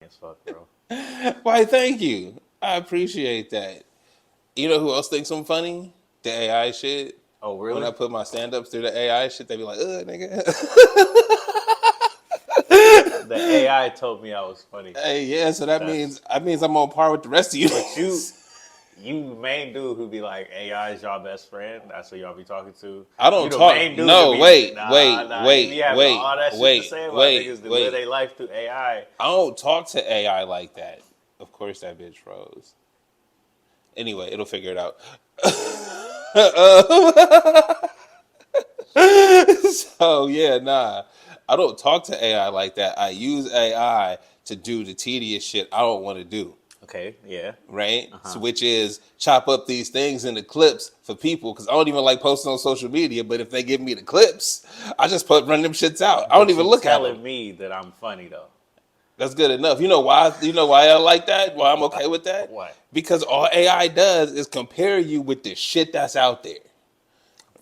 as fuck, bro. Why, thank you. I appreciate that. You know who else thinks I'm funny? The AI shit. Oh, When really? I put my stand-ups through the AI shit, they be like, nigga. The AI told me I was funny. Hey, yeah, so that That's means I'm on par with the rest of you. but you main dude who be like AI is y'all best friend. That's what y'all be talking to. I You don't the talk. main dude to No, be wait, nah. You be having all that shit to wait, say about wait, niggas that live wait. their life through AI. I don't talk to AI like that. Of course, that bitch froze. Anyway, it'll figure it out. So yeah, nah. I don't talk to AI like that. I use AI to do the tedious shit I don't want to do. Okay, yeah. Right? So, Uh-huh. which is chop up these things into clips for people because I don't even like posting on social media. But if they give me the clips, I just run them shits out. I don't But even you look at them. telling me that I'm funny though. That's good enough. You know why? You know why I like that? Why I'm okay with that? What? Because all AI does is compare you with the shit that's out there.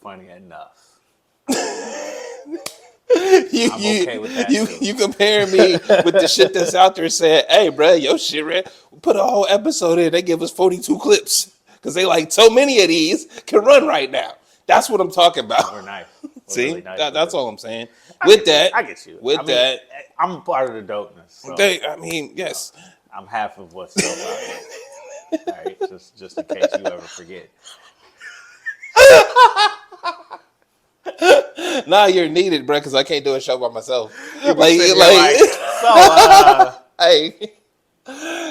Funny enough. you I'm you okay with that you too. you compare me with the shit that's out there saying, hey, bro, your shit, right? Put a whole episode in. They give us 42 clips because they like so many of these can run right now. That's what I'm talking about. We're nice. We're really See, nice with that's them. all I'm saying. I With get you. that, I get you. I with mean, that, I'm a part of the dopeness. So yes. I'm half of what's dope out here. All right, just in case you ever forget. Nah, you're needed, bro, because I can't do a show by myself. You be sitting here like, so, hey,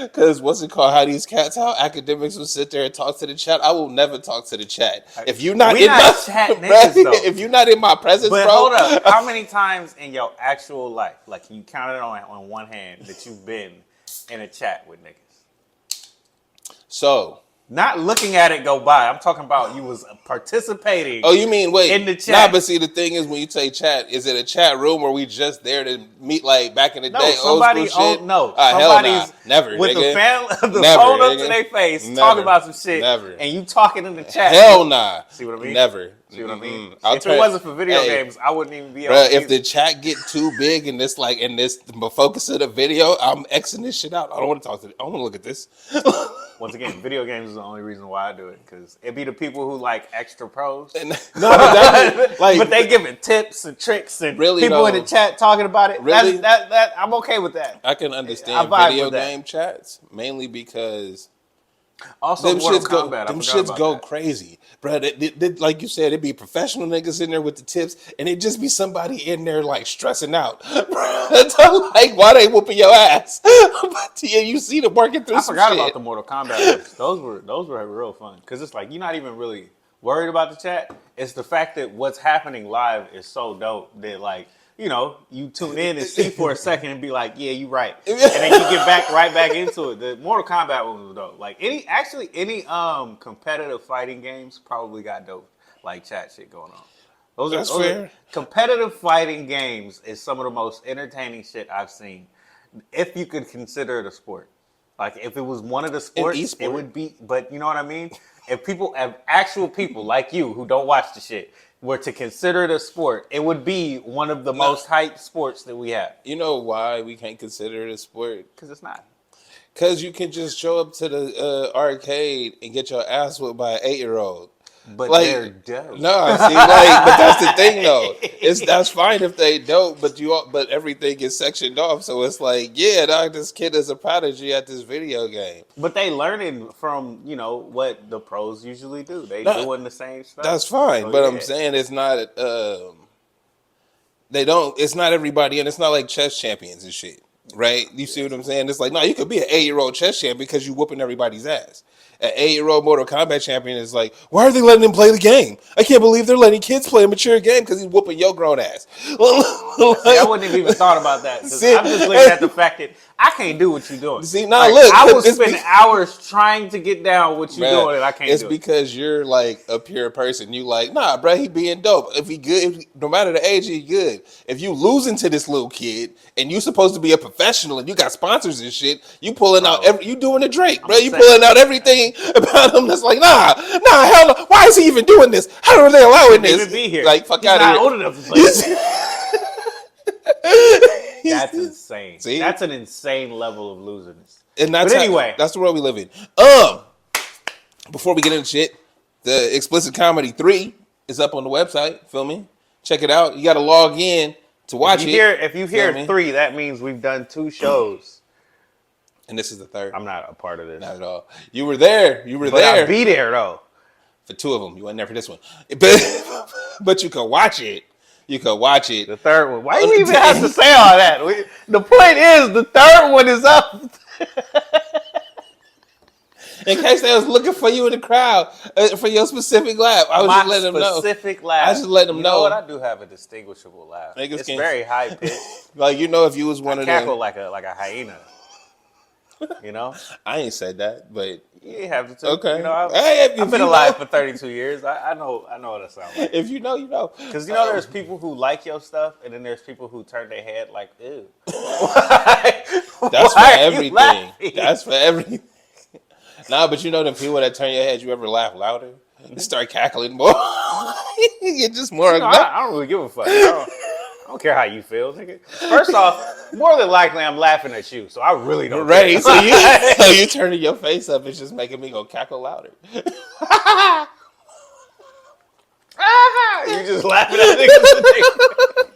because what's it called? How academics will sit there and talk to the chat. I will never talk to the chat. If you're not we in not my chat bro, niggas though. if you're not in my presence, But bro. hold up, how many times in your actual life, like you counted on one hand, that you've been in a chat with niggas? So, Not looking at it go by. I'm talking about you was participating. oh, you mean wait? In the chat? Nah, but see, the thing is, when you say chat, is it a chat room or we just there to meet like back in the day, somebody old school shit? no, Hell nah, somebody's never, with nigga. the Never, phone up to nigga. their face, Never. talking about some shit, Never. and you talking in the chat. Hell nah. See what I mean? Never. See what I mean? I'll If it wasn't for video games, I wouldn't even be on it If either. the chat get too big and this the focus of the video, I'm Xing this shit out. I don't want to talk to. I don't want to look at this. Once again, video games is the only reason why I do it, because it be the people who like extra pros. No, but but they giving tips and tricks and really people though, in the chat talking about it. Really? That I'm okay with that. I can understand I vibe video with that. game chats mainly because Also, them Mortal shits go, Kombat. them I forgot shits about go that. crazy, bro. Like you said, it'd be professional niggas in there with the tips, and it'd just be somebody in there like stressing out. Like, why they whooping your ass? But yeah, you see them working through. I some forgot shit. about the Mortal Kombat ones. Those were real fun, because it's like you're not even really worried about the chat. It's the fact that what's happening live is so dope that like, you tune in and see for a second and be like, yeah, you right. And then you get right back into it. The Mortal Kombat one was dope. Like any competitive fighting games probably got dope like chat shit going on. Those are competitive fighting games is some of the most entertaining shit I've seen. If you could consider it a sport. Like if it was one of the sports, it would be, but you know what I mean? If actual people like you who don't watch the shit were to consider it a sport, it would be one of the most hyped sports that we have. You know why we can't consider it a sport? Because it's not. Because you can just show up to the arcade and get your ass whipped by an 8-year-old. But like, they're dope. No, see, but that's the thing though. That's fine if they don't, but everything is sectioned off. So it's like, yeah, dog, this kid is a prodigy at this video game. But they learning from what the pros usually do. They doing the same stuff. That's fine, so, but yeah. I'm saying it's not. It's not everybody, and it's not like chess champions and shit, right? You see what I'm saying? It's like, no, you could be an 8-year-old chess champion because you whooping everybody's ass. An 8-year-old Mortal Kombat champion is like, why are they letting him play the game? I can't believe they're letting kids play a mature game because he's whooping your grown ass. See, I wouldn't have even thought about that. I'm just looking at the fact that I can't do what you're doing. See, now look, I will spend hours trying to get down what you're doing, and I can't do it. It's because you're like a pure person. You like, nah, bro, he being dope. If he good, no matter the age, he good. If you losing to this little kid and you supposed to be a professional and you got sponsors and shit, you pulling out you doing the Drake, bro. You pulling out everything about him that's like, nah, hell no. Why is he even doing this? How are they allowing this? Even be here. Like, fuck He's out of here. He's not old enough to play. That's insane. See? That's an insane level of loserness. And But anyway, that's the world we live in. Before we get into shit, the Explicit Comedy 3 is up on the website. Feel me? Check it out. You got to log in to watch it. If you hear 3, that means we've done 2 shows. And this is the 3rd. I'm not a part of this. Not at all. You were there. But I'll be there though. For 2 of them. You weren't there for this one. But you can watch it. You can watch it. The 3rd one. Why do you even have to say all that? The point is, the 3rd one is up. In case they was looking for you in the crowd for your specific laugh, I was just letting them know. Specific laugh. I just let them know. You know what? I do have a distinguishable laugh. It's very high pitched. Like, you know, if you was one of them. Cackle like a hyena. You know? I ain't said that, but you ain't have to. Okay. You know, I've been alive for 32 years. I know what it sounds like. If you know, you know. Because there's people who like your stuff, and then there's people who turn their head like, ew. That's for everything. That's for everything. Nah, but you know the people that turn your head, you ever laugh louder? You start cackling more. You get just more. I don't really give a fuck. I don't care how you feel, nigga. First off, more than likely I'm laughing at you, so I really don't. Right. So you turning your face up is just making me go cackle louder. You just laughing at niggas.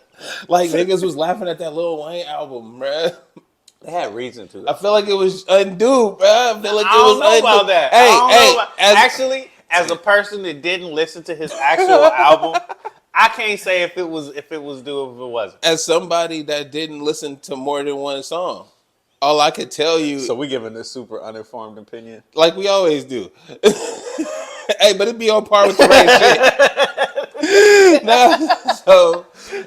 Like niggas was laughing at that Lil Wayne album, bruh. They had reason to. I feel like it was undue, bro. I feel like I don't know about that. Hey, as a person that didn't listen to his actual album, I can't say if it was due, if it wasn't. As somebody that didn't listen to more than one song, all I could tell you. So we giving this super uninformed opinion, like we always do. Hey, but it be on par with the right shit.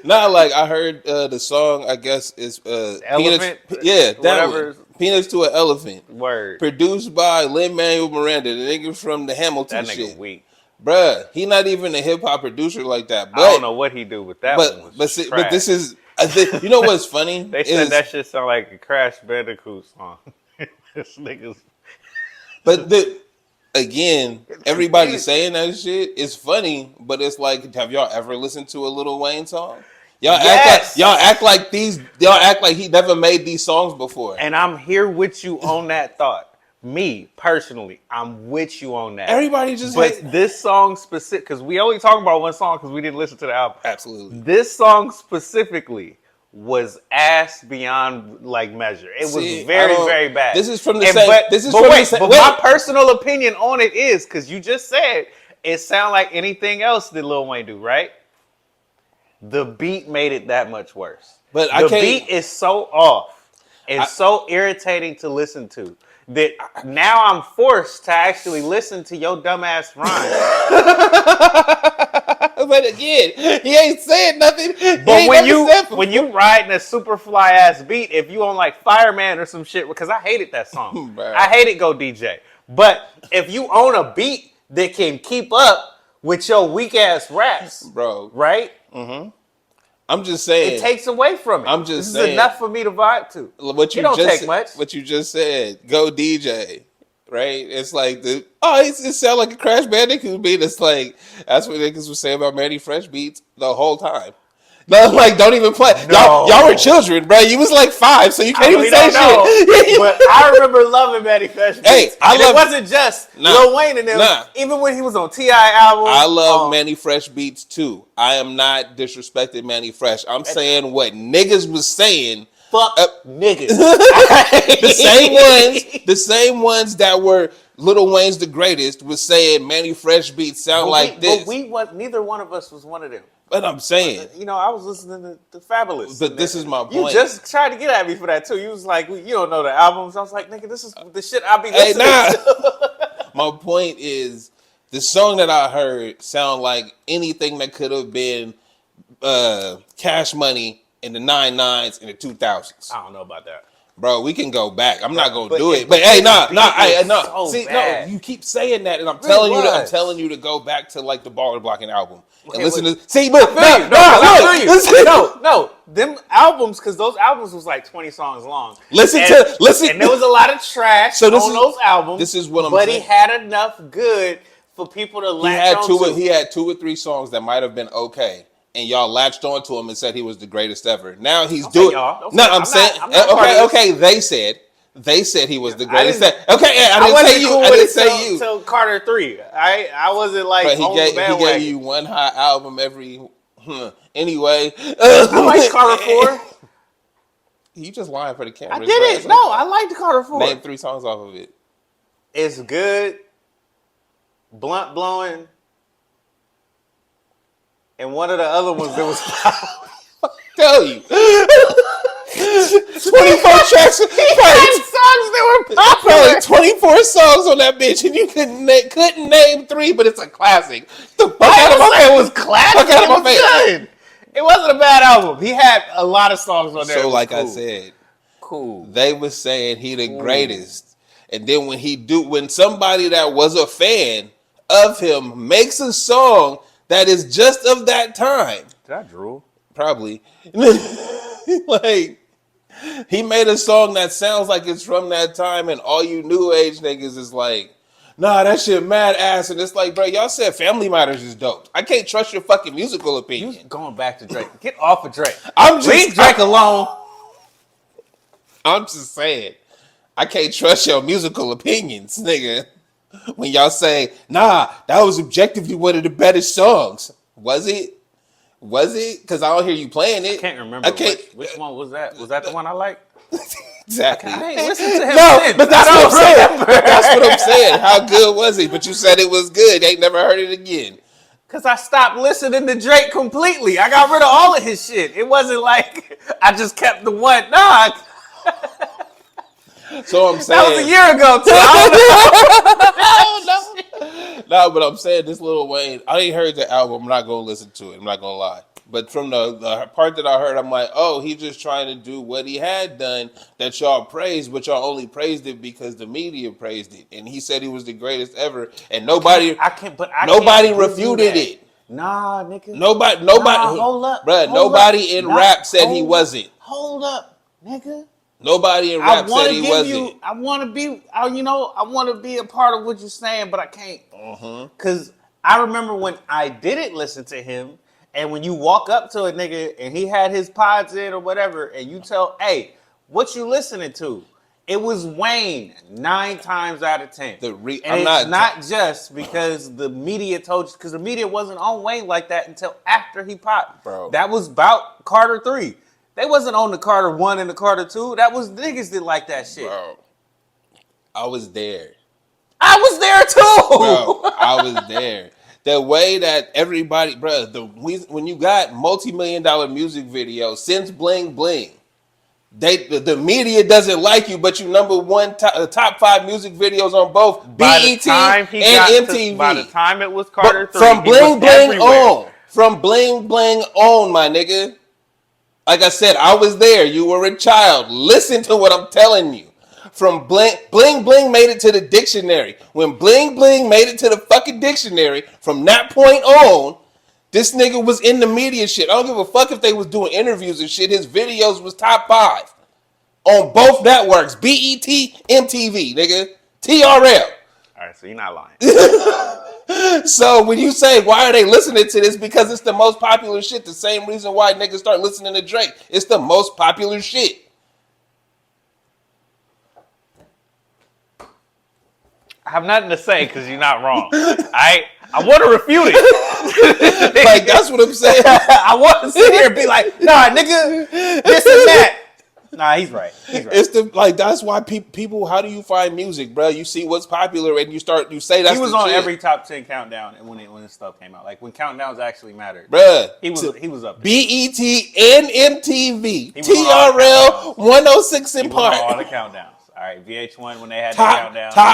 Like I heard the song. I guess is Elephant. Peanuts, yeah, that whatever. one. Peanuts to an Elephant. Word. Produced by Lin-Manuel Miranda, the nigga from the Hamilton that nigga shit. Weak. Bruh, he not even a hip hop producer like that. But, I don't know what he do with that one. But this is, you know what's funny? They said that shit sound like a Crash Bandicoot song. This nigga's. But again, everybody saying that shit is funny, but it's like, have y'all ever listened to a Lil Wayne song? Y'all act like he never made these songs before. And I'm here with you on that thought. Me personally, I'm with you on that. Everybody just this song specific, because we only talk about one song because we didn't listen to the album. Absolutely. This song specifically was ass beyond like measure. It was very, very bad. This is from the same. But my personal opinion on it is, because you just said it sound like anything else that Lil Wayne do, right? The beat made it that much worse. But the beat is so off and so irritating to listen to that now I'm forced to actually listen to your dumbass rhyme. But again, he ain't saying nothing. But when you riding a super fly ass beat, if you on like Fireman or some shit, because I hated that song. I hated Go DJ. But if you own a beat that can keep up with your weak ass raps, bro, right? Mm-hmm. I'm just saying. It takes away from it. I'm just saying. This is enough for me to vibe to. It don't take much. What you just said, Go DJ, right? It's like it sound like a Crash Bandicoot beat. It's like, that's what niggas was saying about Manny Fresh beats the whole time. No, like, don't even play. No. Y'all were children, bro. You was like 5, so you can't even say shit. But I remember loving Manny Fresh beats. Hey, it wasn't just Lil Wayne and them. Even when he was on T.I. album. I love Manny Fresh beats too. I am not disrespecting Manny Fresh. I'm saying what niggas was saying. Fuck niggas. The same ones that were Lil Wayne's the greatest was saying Manny Fresh beats sound like this. But neither one of us was one of them. But I'm saying, I was listening to Fabulous. But this is my point. You just tried to get at me for that too. You was like, you don't know the albums. I was like, nigga, this is the shit I be listening to. My point is, the song that I heard sound like anything that could have been Cash Money in the 99s and the 2000s. I don't know about that. Bro, we can go back. I'm not gonna do it. But hey, no. See, no, you keep saying that, and I'm telling you to go back to like the Baller Blocking album and listen to. See, look, no, them albums, because those albums was like 20 songs long. Listen, and there was a lot of trash on those albums. This is what I'm saying. But he had enough good for people to latch on to. He had 2 or 3 songs that might have been okay. and y'all latched onto him and said he was the greatest ever. Now he's Don't doing. say y'all. Don't No, say- I'm saying. I'm not part of this. Okay. They said he was the I greatest. didn't- Okay, yeah, I didn't wasn't say you. cool I with didn't it say you. till Carter 3. I wasn't like But on the he bandwagon. gave you one hot album every. Anyway, I like Carter 4. You just lying for the camera. I did it. No, I liked Carter 4. Name 3 songs off of it. It's good. Blunt blowing. And one of the other ones that was Tell you. 24 tracks. songs that were Probably 24 songs on that bitch, and you couldn't name 3, but it's a classic. The fuck out of my face. It was classic. Fuck out of It my was face. good. It wasn't a bad album. He had a lot of songs on there. So, like cool. I said, cool. they was saying he the greatest, and then when somebody that was a fan of him makes a song that is just of that time, Did I drool? probably, like. He made a song that sounds like it's from that time, and all you new age niggas is like, nah, that shit mad ass. And it's like, bro, y'all said Family Matters is dope. I can't trust your fucking musical opinion. You going back to Drake. Get off of Drake. Leave Drake alone. I'm just saying, I can't trust your musical opinions, nigga. When y'all say, nah, that was objectively one of the best songs. Was it? Was it? Because I don't hear you playing it. I can't remember. Which one was that? Was that the one I liked? Exactly. I ain't listened to him No, since. but that's what I'm saying. Remember. That's what I'm saying. How good was he? But you said it was good. Ain't never heard it again. Because I stopped listening to Drake completely. I got rid of all of his shit. It wasn't like I just kept the one. Nah. So I'm saying. That was a year ago, too. I don't know. No, but I'm saying this Lil Wayne, I ain't heard the album. I'm not going to listen to it. I'm not going to lie. But from the part that I heard, I'm like, oh, he's just trying to do what he had done that y'all praised, but y'all only praised it because the media praised it. And he said he was the greatest ever. And nobody refuted it. Nah, nigga. Nobody. Hold up. Bruh, nobody in rap said he wasn't. Hold up, nigga. Nobody in rap said he wasn't. I want to be a part of what you're saying, but I can't. Because I remember when I didn't listen to him, and when you walk up to a nigga and he had his pods in or whatever, and you tell, hey, what you listening to? It was Wayne 9 times out of 10. It's not just because the media told you, because the media wasn't on Wayne like that until after he popped. Bro. That was about Carter 3. They wasn't on the Carter 1 and the Carter 2. That was niggas that like that shit. Bro, I was there. I was there too. Bro, I was there. The way that everybody, bro, when you got multi-million-dollar music videos since Bling Bling, the media doesn't like you, but you number one top 5 music videos on both BET and MTV. By the time it was Carter 3, from Bling Bling everywhere. on, from Bling Bling on, my nigga. Like I said, I was there. You were a child. Listen to what I'm telling you. From Bling Bling made it to the dictionary. When Bling Bling made it to the fucking dictionary, from that point on, this nigga was in the media shit. I don't give a fuck if they was doing interviews and shit. His videos was top 5 on both networks. BET, MTV, nigga. TRL. All right, so you're not lying. So when you say, why are they listening to this? Because it's the most popular shit. The same reason why niggas start listening to Drake. It's the most popular shit. I have nothing to say because you're not wrong. I want to refute it. Like, that's what I'm saying. I want to sit here and be like, nah, nigga, this and that. Nah, he's right. It's that's why people. How do you find music, bro? You see what's popular, and you say that's. He was the on shit. every top 10 countdown, and when his stuff came out, like when countdowns actually mattered, Bruh, he was up there. BET and MTV, He was on TRL, 106 in He was on all Park. the countdowns. All right, VH1 when they had the Top countdown. He was on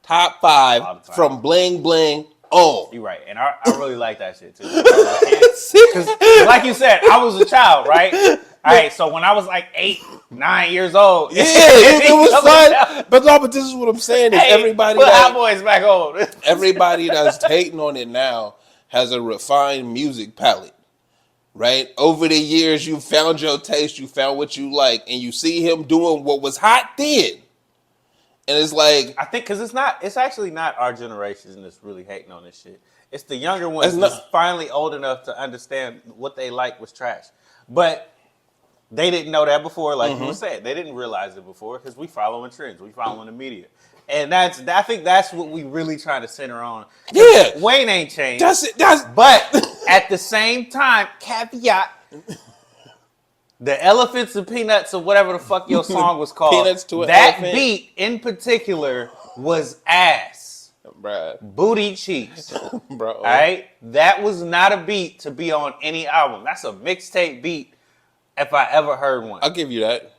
top all the 5 time. from Bling Bling on. You're right, and I really like that shit too. Because, like you said, I was a child, right? All right, so when I was like 8, 9 years old, Yeah, it was fun. But this is what I'm saying is everybody put Hot Boys back on. everybody that's hating on it now has a refined music palette. Right? Over the years, you found your taste, you found what you like, and you see him doing what was hot then. And it's like, I think because it's actually not our generation that's really hating on this shit. It's the younger ones that's finally old enough to understand what they like was trash. But they didn't know that before, like you were saying. They didn't realize it before because we following trends. We following the media. And I think that's what we really try to center on. Yeah. Wayne ain't changed. That's But at the same time, caveat, the elephants and peanuts or whatever the fuck your song was called, Peanuts to an that elephant. beat in particular was ass. Bruh. Booty cheeks. Bro. All right? That was not a beat to be on any album. That's a mixtape beat if I ever heard one. I'll give you that.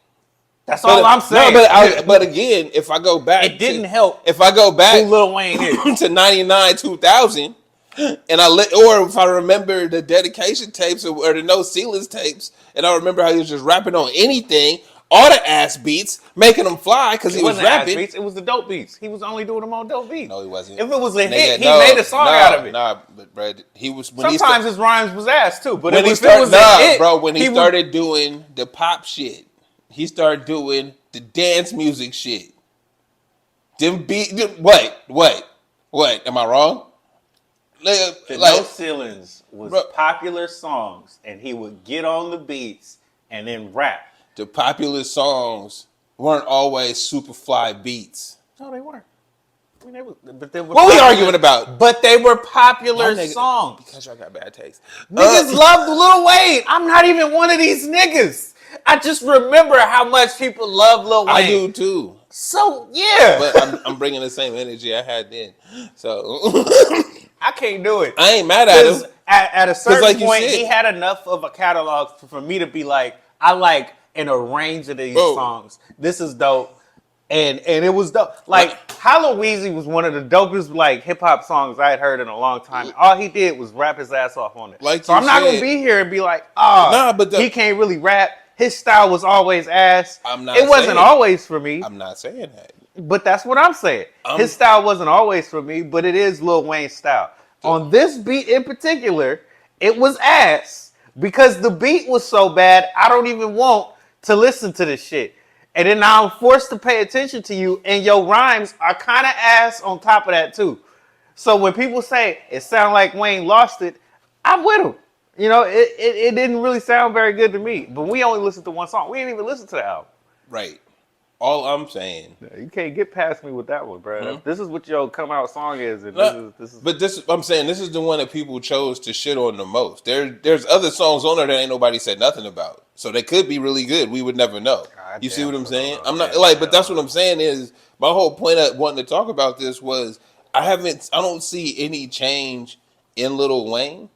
That's all I'm saying. No, but again, if I go back, it didn't help. If I go back who Lil Wayne is. to 99, 2000, and or if I remember the dedication tapes or the no ceilings tapes, and I remember how he was just rapping on anything, all the ass beats, making them fly because he was rapping. Ass beats. It was the dope beats. He was only doing them on dope beats. No, he wasn't. If it was a hit, he made a song out of it. Nah, but bro, he was. Sometimes his rhymes was ass too. But when if it was a hit, when he started doing the pop shit, he started doing the dance music shit. What? Am I wrong? No Ceilings was popular songs, and he would get on the beats and then rap. The popular songs weren't always super fly beats. No, they weren't. I mean, what are we arguing about? But they were popular songs. Because y'all got bad taste. Niggas loved Lil Wayne. I'm not even one of these niggas. I just remember how much people love Lil Wayne. I do too. So, yeah. But I'm bringing the same energy I had then. So I can't do it. I ain't mad at him. At a certain point, he had enough of a catalog for me to be like, I like in a range of these songs. This is dope. And it was dope. Like, Halloweezy was one of the dopest, like, hip-hop songs I had heard in a long time. All he did was rap his ass off on it. So I'm not going to be here and be like, he can't really rap. His style was always ass. It wasn't always for me. I'm not saying that. But that's what I'm saying. His style wasn't always for me, but it is Lil Wayne's style. On this beat in particular, it was ass. Because the beat was so bad, I don't even want to listen to this shit. And then now I'm forced to pay attention to you, and your rhymes are kind of ass on top of that too. So when people say it sounds like Wayne lost it, I'm with him. You know, it didn't really sound very good to me. But we only listened to one song. We didn't even listen to the album. Right. All I'm saying. You can't get past me with that one, bro. Mm-hmm. This is what your come out song is. And I'm saying this is the one that people chose to shit on the most. There's other songs on there that ain't nobody said nothing about. So they could be really good. We would never know. You see what I'm saying? I'm not but that's what I'm saying is my whole point of wanting to talk about this was I don't see any change in Lil Wayne.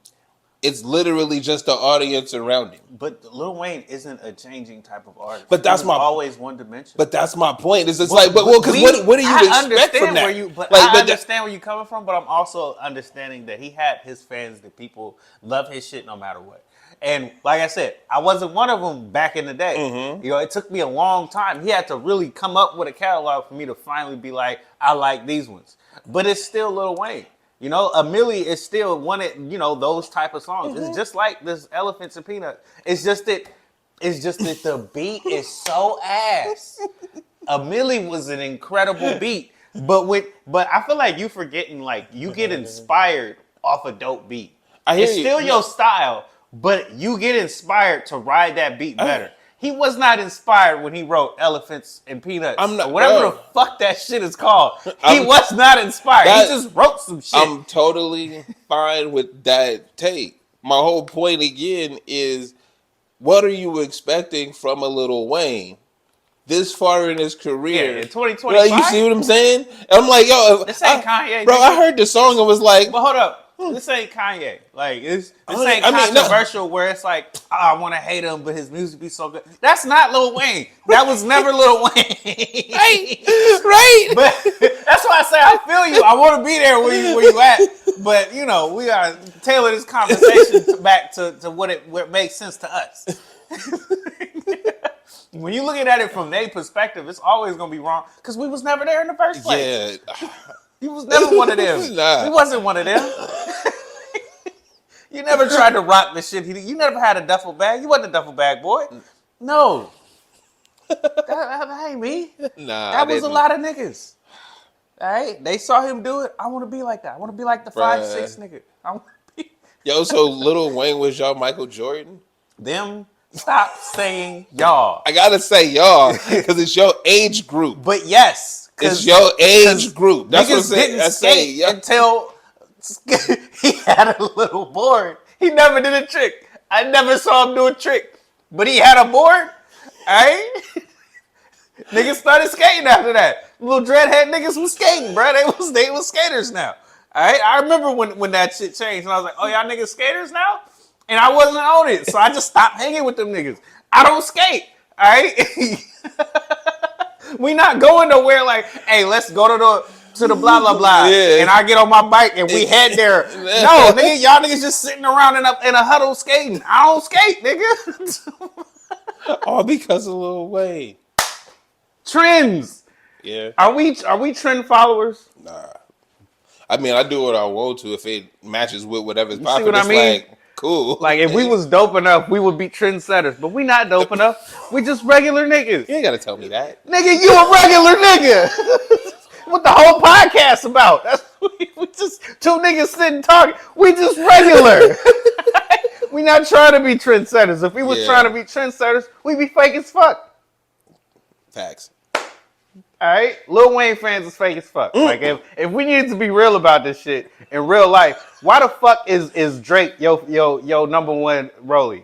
It's literally just the audience around him. But Lil Wayne isn't a changing type of artist. But that's always one dimension. But that's my point. It's just what do you expect from that? I understand where you're coming from, but I'm also understanding that he had his fans, that people love his shit no matter what. And like I said, I wasn't one of them back in the day. Mm-hmm. You know, it took me a long time. He had to really come up with a catalog for me to finally be like, I like these ones. But it's still Lil Wayne. You know, a Millie is still one of, those type of songs. Mm-hmm. It's just like this Elephants and Peanuts. It's just that the beat is so ass. A Millie was an incredible beat. But I feel like you forgetting, like, you get inspired off a dope beat. It's still your style, but you get inspired to ride that beat better. He was not inspired when he wrote Elephants and Peanuts. Whatever the fuck that shit is called. He was not inspired. He just wrote some shit. I'm totally fine with that take. My whole point again is, what are you expecting from a Lil Wayne this far in his career? Yeah, in 2025. You see what I'm saying? I'm like, yo, this ain't Kanye. Bro, I heard the song and was like, but hold up. This ain't Kanye. Like, this ain't controversial where it's like, I want to hate him, but his music be so good. That's not Lil Wayne. That was never Lil Wayne. Right. But that's why I say I feel you. I want to be there where you at. But, we got to tailor this conversation back to what it makes sense to us. When you're looking at it from their perspective, it's always going to be wrong because we was never there in the first place. Yeah. You was never one of them. Nah. He wasn't one of them. You never tried to rock the shit. You never had a duffel bag. You wasn't a duffel bag boy. No. That ain't me. Nah. That was a lot of niggas. All right, they saw him do it. I want to be like that. I want to be like the 5'6" nigga. I want to be. Yo, so Lil Wayne was y'all Michael Jordan? Them. Stop saying y'all. I gotta say y'all because it's your age group. But yes, it's your age group. That's what I'm saying. Didn't skate until he had a little board. He never did a trick. I never saw him do a trick, but he had a board. All right. Niggas started skating after that. Little dreadhead niggas was skating, bro. They was skaters now. All right. I remember when that shit changed, and I was like, oh, y'all niggas skaters now? And I wasn't on it, so I just stopped hanging with them niggas. I don't skate. All right. We not going nowhere like, hey, let's go to the blah blah blah, and I get on my bike and we head there. No, nigga, y'all niggas just sitting around in a huddle skating. I don't skate, nigga. All because of Lil Wayne. Trends. Yeah. Are we trend followers? Nah. I mean, I do what I want to if it matches with whatever's See popping. what I mean? Like, cool. Like if we was dope enough, we would be trendsetters. But we not dope enough. We just regular niggas. You ain't gotta tell me that. Nigga, you a regular nigga. What the whole podcast about? That's we just two niggas sitting talking. We just regular. We not trying to be trendsetters. If we was trying to be trendsetters, we be fake as fuck. Facts. All right, Lil Wayne fans is fake as fuck. Like if we needed to be real about this shit in real life, why the fuck is Drake yo number one rollie?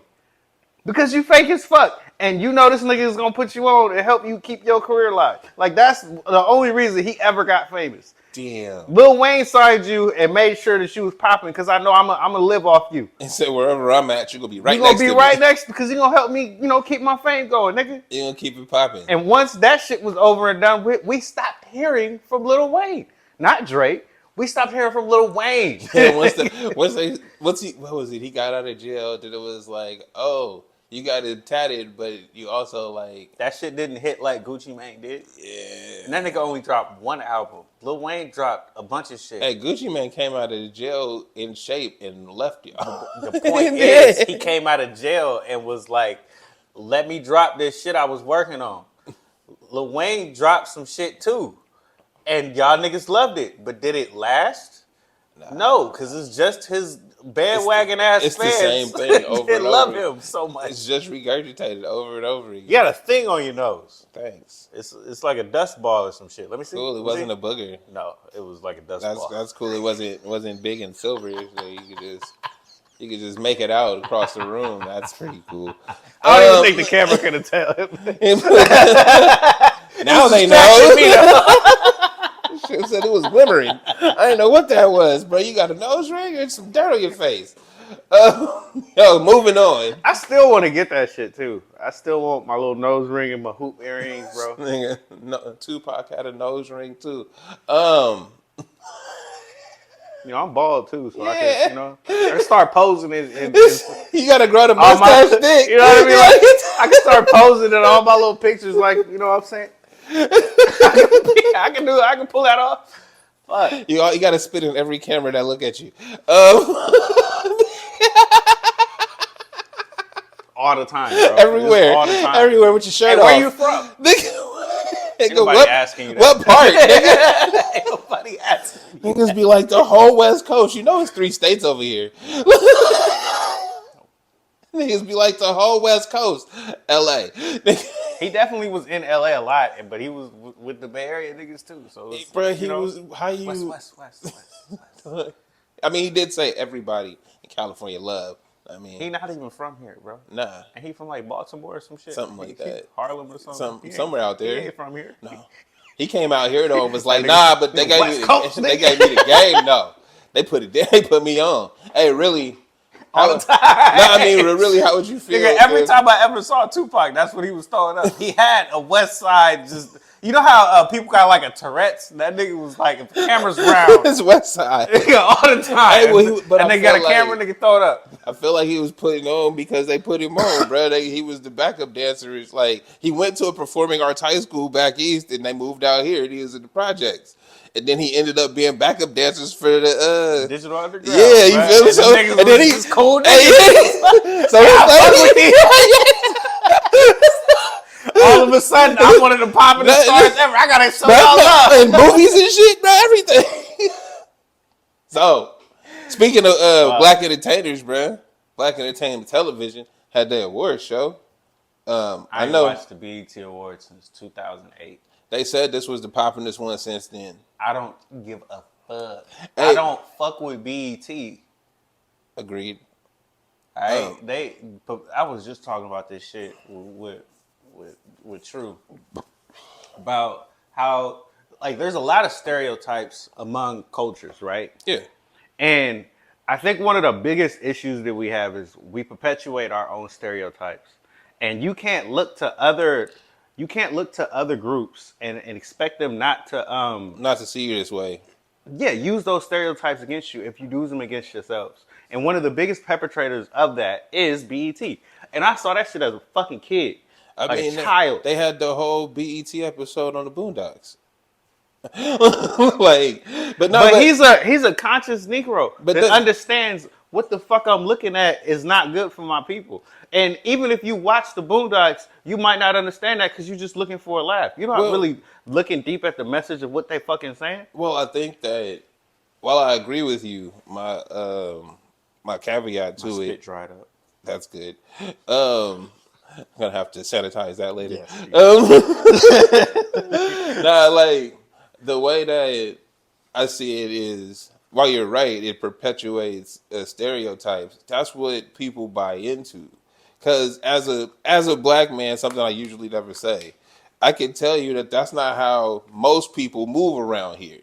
Because you fake as fuck, and you know this nigga is gonna put you on and help you keep your career alive. Like that's the only reason he ever got famous. Damn. Lil Wayne signed you and made sure that you was popping because I know I'm gonna live off you. And so wherever I'm at, you're gonna be right you next gonna to be right next because you gonna help me, keep my fame going, nigga. You're gonna keep it popping. And once that shit was over and done with, we stopped hearing from Lil Wayne. Not Drake. We stopped hearing from Lil Wayne. Yeah, what was it? He got out of jail. Then it was like, oh, you got it tatted, but you also like that shit didn't hit like Gucci Mane did. Yeah. And that nigga only dropped one album. Lil Wayne dropped a bunch of shit. Hey, Gucci Mane came out of jail in shape and left y'all. The point is, he came out of jail and was like, let me drop this shit I was working on. Lil Wayne dropped some shit too. And y'all niggas loved it. But did it last? Nah. No, because it's just his bandwagon ass fans. It's the same thing over they and over. love him so much. It's just regurgitated over and over again. You got a thing on your nose. Thanks. It's like a dust ball or some shit. Let me see. Cool. It wasn't a booger. No, it was like a dust ball. That's cool. It wasn't big and silver, so you could just make it out across the room. That's pretty cool. I don't even think the camera could have tell him. Now they know. Shit said it was glimmering. I didn't know what that was, bro. You got a nose ring or some dirt on your face? Yo, moving on. I still want to get that shit too. I still want my little nose ring and my hoop earrings, bro. Tupac had a nose ring too. I'm bald too, so I can, I start posing and you gotta grow the mustache stick. You know what I mean? Like, I can start posing in all my little pictures, like, you know what I'm saying? I can do it. I can pull that off. Fuck. You gotta spit in every camera that look at you. All the time, bro. Everywhere. All the time. Everywhere with your shirt off. Where you from? Nigga, asking you that. What part, nigga? Ain't nobody asking. Niggas be like the whole West Coast. You know it's 3 states over here. Niggas be like the whole West Coast. LA. He definitely was in LA a lot, but he was with the Bay Area niggas too. So, was how you West. I mean, he did say everybody in California love. I mean, he not even from here, bro. Nah, and he from like Baltimore or some shit, something like that. Harlem or something. Somewhere out there. He ain't from here. No, he came out here though and was like, nah, but they gave me the game. No, they put it there. They put me on. Hey, really? All the time. No, I mean, really, how would you feel? Nigga, every time I ever saw Tupac, that's what he was throwing up. He had a West Side, just, you know how people got like a Tourette's? That nigga was like, if the camera's round. It's West Side. Nigga, all the time. Hey, well, and they got a camera, nigga, throw it up. I feel like he was putting on because they put him on, bro. He was the backup dancer. It's like, he went to a performing arts high school back east and they moved out here and he was in the projects. And then he ended up being backup dancers for the Digital Underground. Yeah, you feel me? So, and then he's cool. So all of a sudden, I'm one of the popular stars ever. I gotta show y'all love. And movies and shit, bro, everything. So, speaking of black entertainers, bro, Black Entertainment Television had their awards show. I know watched the BET Awards since 2008. They said this was the poppin'est one since then. I don't give a fuck. Hey, I don't fuck with BET. Agreed. I was just talking about this shit with True about how like there's a lot of stereotypes among cultures, right? Yeah. And I think one of the biggest issues that we have is we perpetuate our own stereotypes, and you can't look to other groups and expect them not to see you this way. Yeah, use those stereotypes against you if you use them against yourselves. And one of the biggest perpetrators of that is BET. And I saw that shit as a fucking kid. I mean, a child. They had the whole BET episode on the Boondocks. But he's a conscious Negro that understands what the fuck I'm looking at is not good for my people. And even if you watch the Boondocks, you might not understand that because you're just looking for a laugh. You're not really looking deep at the message of what they fucking saying. Well, I think that while I agree with you, my caveat to it. Spit dried up. That's good. I'm gonna have to sanitize that later. Yes, like the way that I see it is, while you're right, it perpetuates stereotypes. That's what people buy into. Because as a black man, something I usually never say, I can tell you that that's not how most people move around here.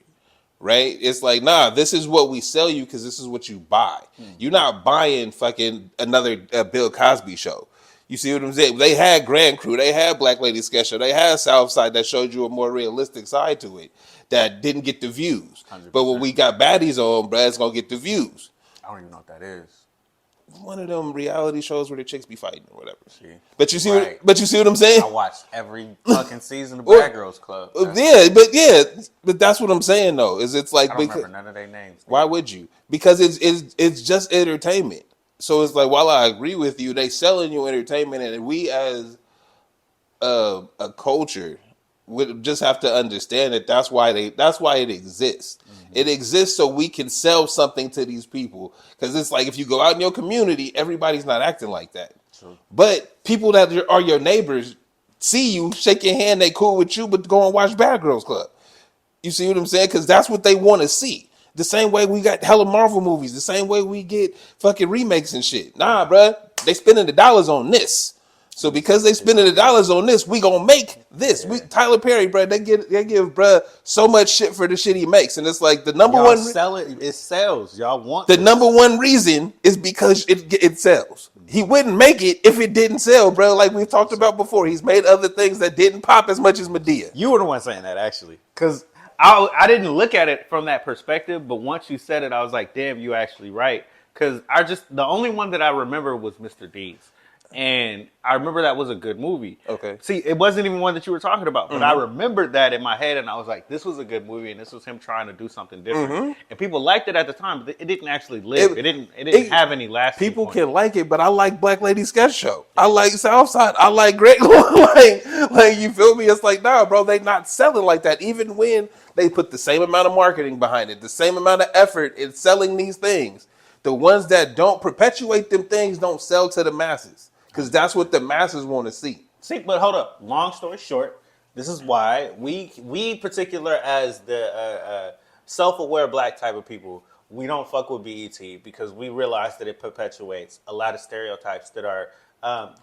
Right? It's like, nah, this is what we sell you because this is what you buy. You're not buying fucking another Bill Cosby show. You see what I'm saying? They had Grand Crew, they had Black Lady Sketch Show, they had Southside that showed you a more realistic side to it that didn't get the views. 100%. But when we got Baddies on, bruh, it's gonna get the views. I don't even know what that is. One of them reality shows where the chicks be fighting or whatever. See? But you see what I'm saying? I watched every fucking season of Bad Girls Club. But that's what I'm saying though. Is it's like I don't remember none of their names. Why would you? Because it's just entertainment. So it's like, while I agree with you, they selling you entertainment, and we as a culture would just have to understand that that's why it exists. Mm-hmm. It exists so we can sell something to these people. Because it's like, if you go out in your community, everybody's not acting like that. True. But people that are your neighbors see you, shake your hand, they cool with you, but go and watch Bad Girls Club. You see what I'm saying? Because that's what they want to see. The same way we got hella Marvel movies, the same way we get fucking remakes and shit. Nah, bruh, they spending the dollars on this. So because they spending the dollars on this, we gonna make this. Yeah. Tyler Perry, bruh, they give bruh so much shit for the shit he makes, and it's like the number one sell it. It sells. Y'all want the number one reason is because it sells. He wouldn't make it if it didn't sell, bro. Like we've talked about before, he's made other things that didn't pop as much as Medea. You were the one saying that actually, because I didn't look at it from that perspective, but once you said it, I was like, damn, you actually right. Because the only one that I remember was Mr. Deeds. And I remember that was a good movie. Okay. See, it wasn't even one that you were talking about, but I remembered that in my head, and I was like, this was a good movie, and this was him trying to do something different. And people liked it at the time, but it didn't actually live. It didn't have any lasting People point. can like it, but I like Black Lady Sketch Show. I like Southside. I like Greg. like you feel me? It's like, nah, bro, they not selling like that. Even when they put the same amount of marketing behind it, the same amount of effort in selling these things, the ones that don't perpetuate them things don't sell to the masses. Because that's what the masses want to see. See, but hold up. Long story short, this is why we particular as the self-aware black type of people, we don't fuck with BET because we realize that it perpetuates a lot of stereotypes that are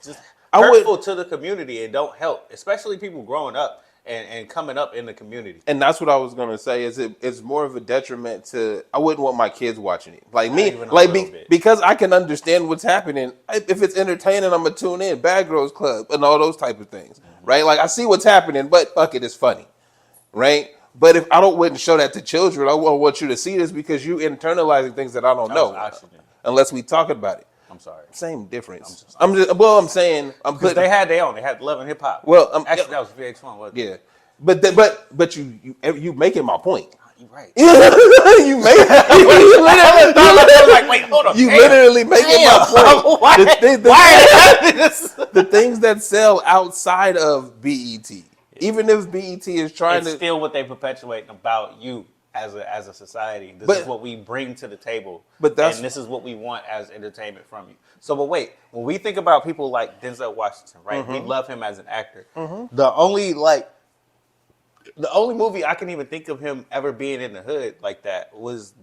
just hurtful to the community and don't help, especially people growing up and coming up in the community. And that's what I was gonna say. Is it's more of a detriment to. I wouldn't want my kids watching it. Like me, because I can understand what's happening. If it's entertaining, I'm gonna tune in. Bad Girls Club and all those type of things, right? Like I see what's happening, but fuck it, it's funny, right? But if I wouldn't show that to children, I won't want you to see this because you internalizing things that I don't know, unless we talk about it. I'm sorry. Same difference. I'm saying because they had their own. They had Love and Hip Hop. Well, actually, that was VH1, wasn't it? Yeah, but you making my point. You're right. You make Like, wait, hold on. You literally making my point. Why The things that sell outside of BET, even if BET is trying it's to, still what they perpetuate about you as a society. This is what we bring to the table, and this is what we want as entertainment from you. So, but wait, when we think about people like Denzel Washington, right? We love him as an actor. The only movie I can even think of him ever being in the hood like that was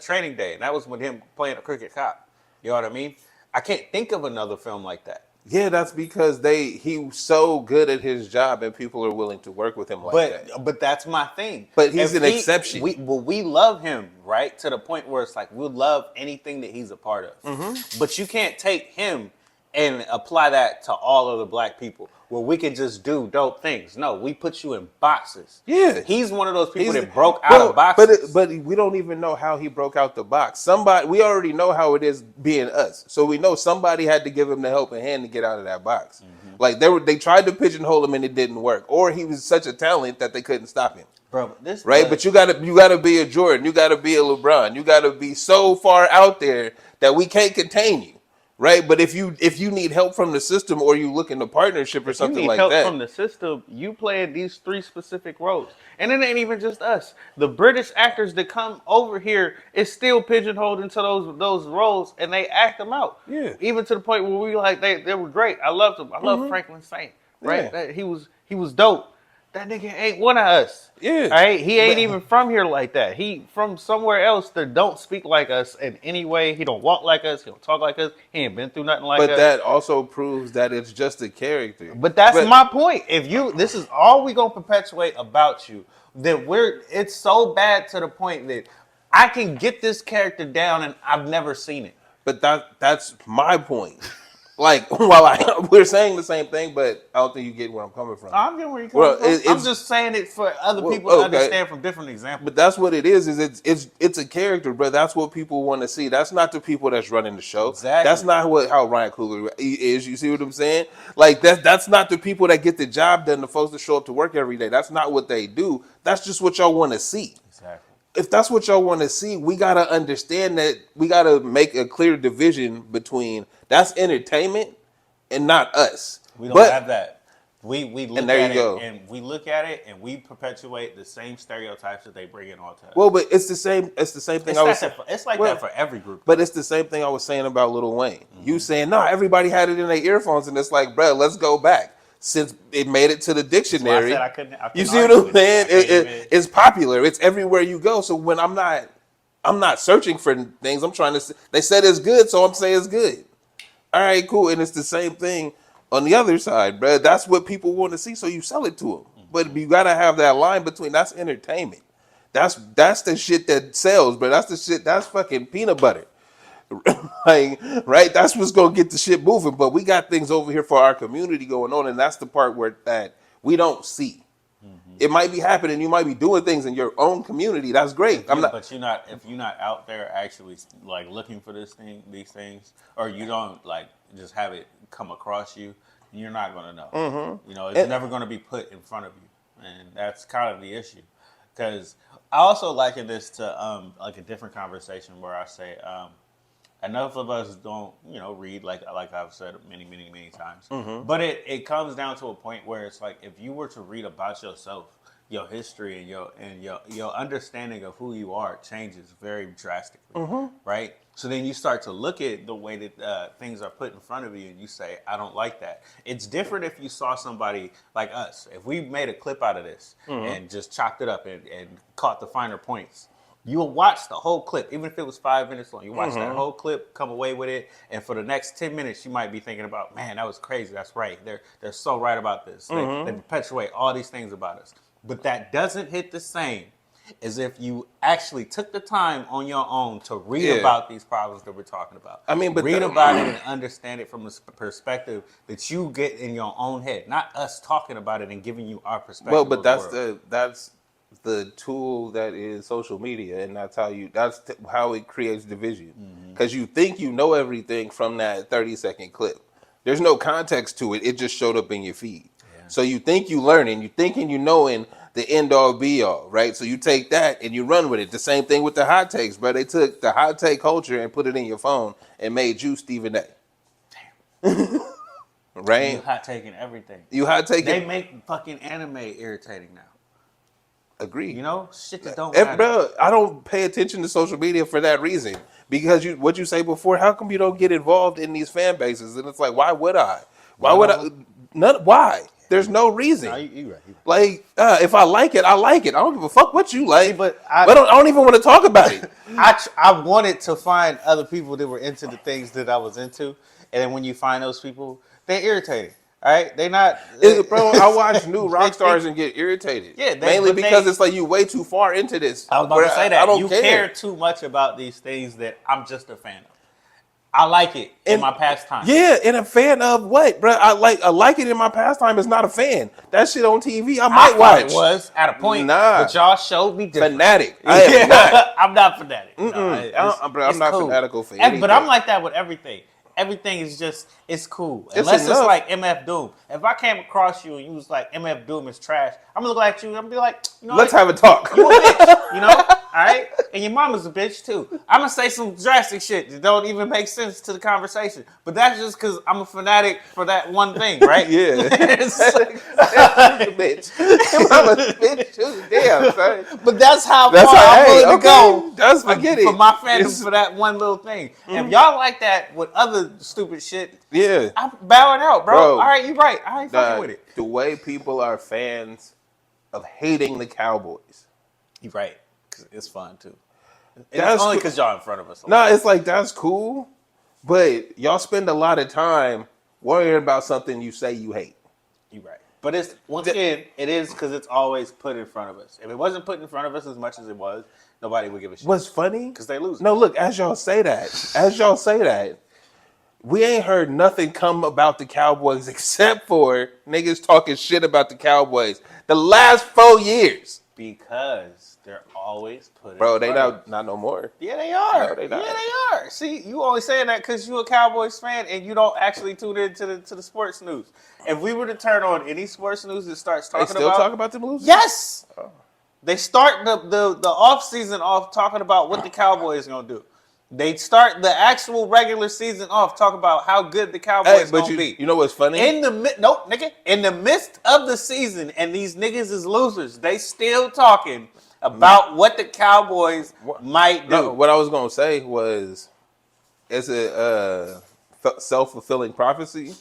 Training Day, and that was with him playing a crooked cop. You know what I mean? I can't think of another film like that. yeah, that's because he was so good at his job and people are willing to work with him like that. But that's my thing. But he's an exception. We love him, right? To the point where it's like we love anything that he's a part of. But you can't take him and apply that to all other black people where we can just do dope things. No, we put you in boxes. Yeah. He's one of those people that broke out of boxes. But we don't even know how he broke out the box. We already know how it is being us. So we know somebody had to give him the helping hand to get out of that box. Like they tried to pigeonhole him and it didn't work. Or he was such a talent that they couldn't stop him. Bro, But you gotta be a Jordan, you gotta be a LeBron, you gotta be so far out there that we can't contain you. Right, but if you need help from the system or you look into partnership or something like that, you need help from the system. You playing these 3 specific roles, and it ain't even just us. The British actors that come over here is still pigeonholed into those roles, and they act them out. Yeah, even to the point where we like they were great. I loved them. I love Franklin Saint. Right, he was dope. That nigga ain't one of us. Yeah. All right? He ain't even from here like that. He from somewhere else that don't speak like us in any way. He don't walk like us. He don't talk like us. He ain't been through nothing like us. But that also proves that it's just a character. But that's my point. If this is all we gonna perpetuate about you, that it's so bad to the point that I can get this character down and I've never seen it. But that's my point. Like, while we're saying the same thing, but I don't think you get where I'm coming from. I'm getting where you're coming from. I'm just saying it for other people to understand from different examples. But that's what it is it's a character, bro. That's what people want to see. That's not the people that's running the show. Exactly. That's not how Ryan Coogler is. You see what I'm saying? Like, that's not the people that get the job done, the folks that show up to work every day. That's not what they do. That's just what y'all want to see. Exactly. If that's what y'all want to see, we got to understand that we got to make a clear division between that's entertainment and not us. We don't have that. We look at it and we perpetuate the same stereotypes that they bring in all the time. Well, but it's the same thing. It's like that for every group. But it's the same thing I was saying about Lil Wayne. You saying, no, everybody had it in their earphones, and it's like, bro, let's go back. Since it made it to the dictionary, I couldn't you see what I'm saying? It's popular. It's everywhere you go. So when I'm not searching for things. I'm trying to. They said it's good, so I'm saying it's good. All right, cool. And it's the same thing on the other side, bro. That's what people want to see, so you sell it to them. But you gotta have that line between that's entertainment. That's the shit that sells, bro. That's the shit. That's fucking peanut butter. Like, right? That's what's gonna get the shit moving. But we got things over here for our community going on, and that's the part where that we don't see. It might be happening. You might be doing things in your own community. That's great. But if you're not out there actually like looking for these things, or you don't like just have it come across you, you're not gonna know. You know, it's never gonna be put in front of you, and that's kind of the issue. Because I also liken this to like a different conversation where I say enough of us don't read like I've said many times. But it comes down to a point where it's like if you were to read about yourself, your history and your understanding of who you are changes very drastically, right? So then you start to look at the way that things are put in front of you and you say, I don't like that. It's different if you saw somebody like us. If we made a clip out of this and just chopped it up and caught the finer points, you'll watch the whole clip, even if it was 5 minutes long. You watch that whole clip, come away with it, and for the next 10 minutes, you might be thinking about, man, that was crazy. That's right. They're so right about this. They perpetuate all these things about us. But that doesn't hit the same as if you actually took the time on your own to read about these problems that we're talking about. I mean, but read about it and understand it from a perspective that you get in your own head, not us talking about it and giving you our perspective. Well, but that's the tool that is social media, and that's how it creates division. Because you think you know everything from that 30-second clip. There's no context to it. It just showed up in your feed. So you think you learning, you thinking you knowing the end all be all, right? So you take that and you run with it. The same thing with the hot takes, bro. They took the hot take culture and put it in your phone and made you Stephen A. Right? You hot taking everything. You hot taking. They make fucking anime irritating now. Agree. You know, shit that don't matter. Bro, I don't pay attention to social media for that reason. Because what you say before, how come you don't get involved in these fan bases? And it's like, why would I? Why would I? Why? There's no reason. No, you right. Like, if I like it, I like it. I don't give a fuck what you like. See, but I don't even want to talk about it. I wanted to find other people that were into the things that I was into, and then when you find those people, they're irritating. All right, they not. Bro, I watch new rock stars and get irritated. Yeah, mainly because it's like you way too far into this. I was about to say that. I don't care too much about these things that I'm just a fan of. I like it in my pastime. Yeah, and a fan of what, bro? I like it in my pastime is not a fan. That shit on TV, I might watch. It was at a point, but y'all showed me different. Fanatic. I am not. I'm not fanatic. No, I'm not cool. Fanatical for anything. But I'm like that with everything. Everything is just, it's cool. Unless it's like MF Doom. If I came across you and you was like, MF Doom is trash, I'm going to look at you and I'm be like, you know, let's have a talk. You a bitch, you know? All right? And your mama's a bitch too. I'm going to say some drastic shit that don't even make sense to the conversation. But that's just because I'm a fanatic for that one thing, right? Yeah. It's like, a bitch. Your mama's a bitch too. Damn, son. But that's how far I'm willing to go. That's spaghetti. For my fandom for that one little thing. Mm-hmm. If y'all like that with other stupid shit, I'm bowing out, bro. All right, you right. I ain't fucking with it. The way people are fans of hating the Cowboys. You right. Cause it's fun too. It's only because y'all in front of us. No, it's like that's cool, but y'all spend a lot of time worrying about something you say you hate. You right. But it's once again, it is because it's always put in front of us. If it wasn't put in front of us as much as it was, nobody would give a shit. What's funny? Because they lose. No, look, as y'all say that, we ain't heard nothing come about the Cowboys except for niggas talking shit about the Cowboys the last 4 years. Because they're always put in front of us. Bro, they not no more. Yeah, they are. No, they not. Yeah, they are. See, you always saying that because you a Cowboys fan and you don't actually tune into the sports news. If we were to turn on any sports news that starts talking about... They still talk about them losing? Yes! Oh. They start the off season off talking about what the Cowboys going to do. They start the actual regular season off talking about how good the Cowboys going to be. You know what's funny? In the midst of the season, and these niggas is losers, they still talking about what the Cowboys might do. No, what I was going to say was, it's a self-fulfilling prophecy.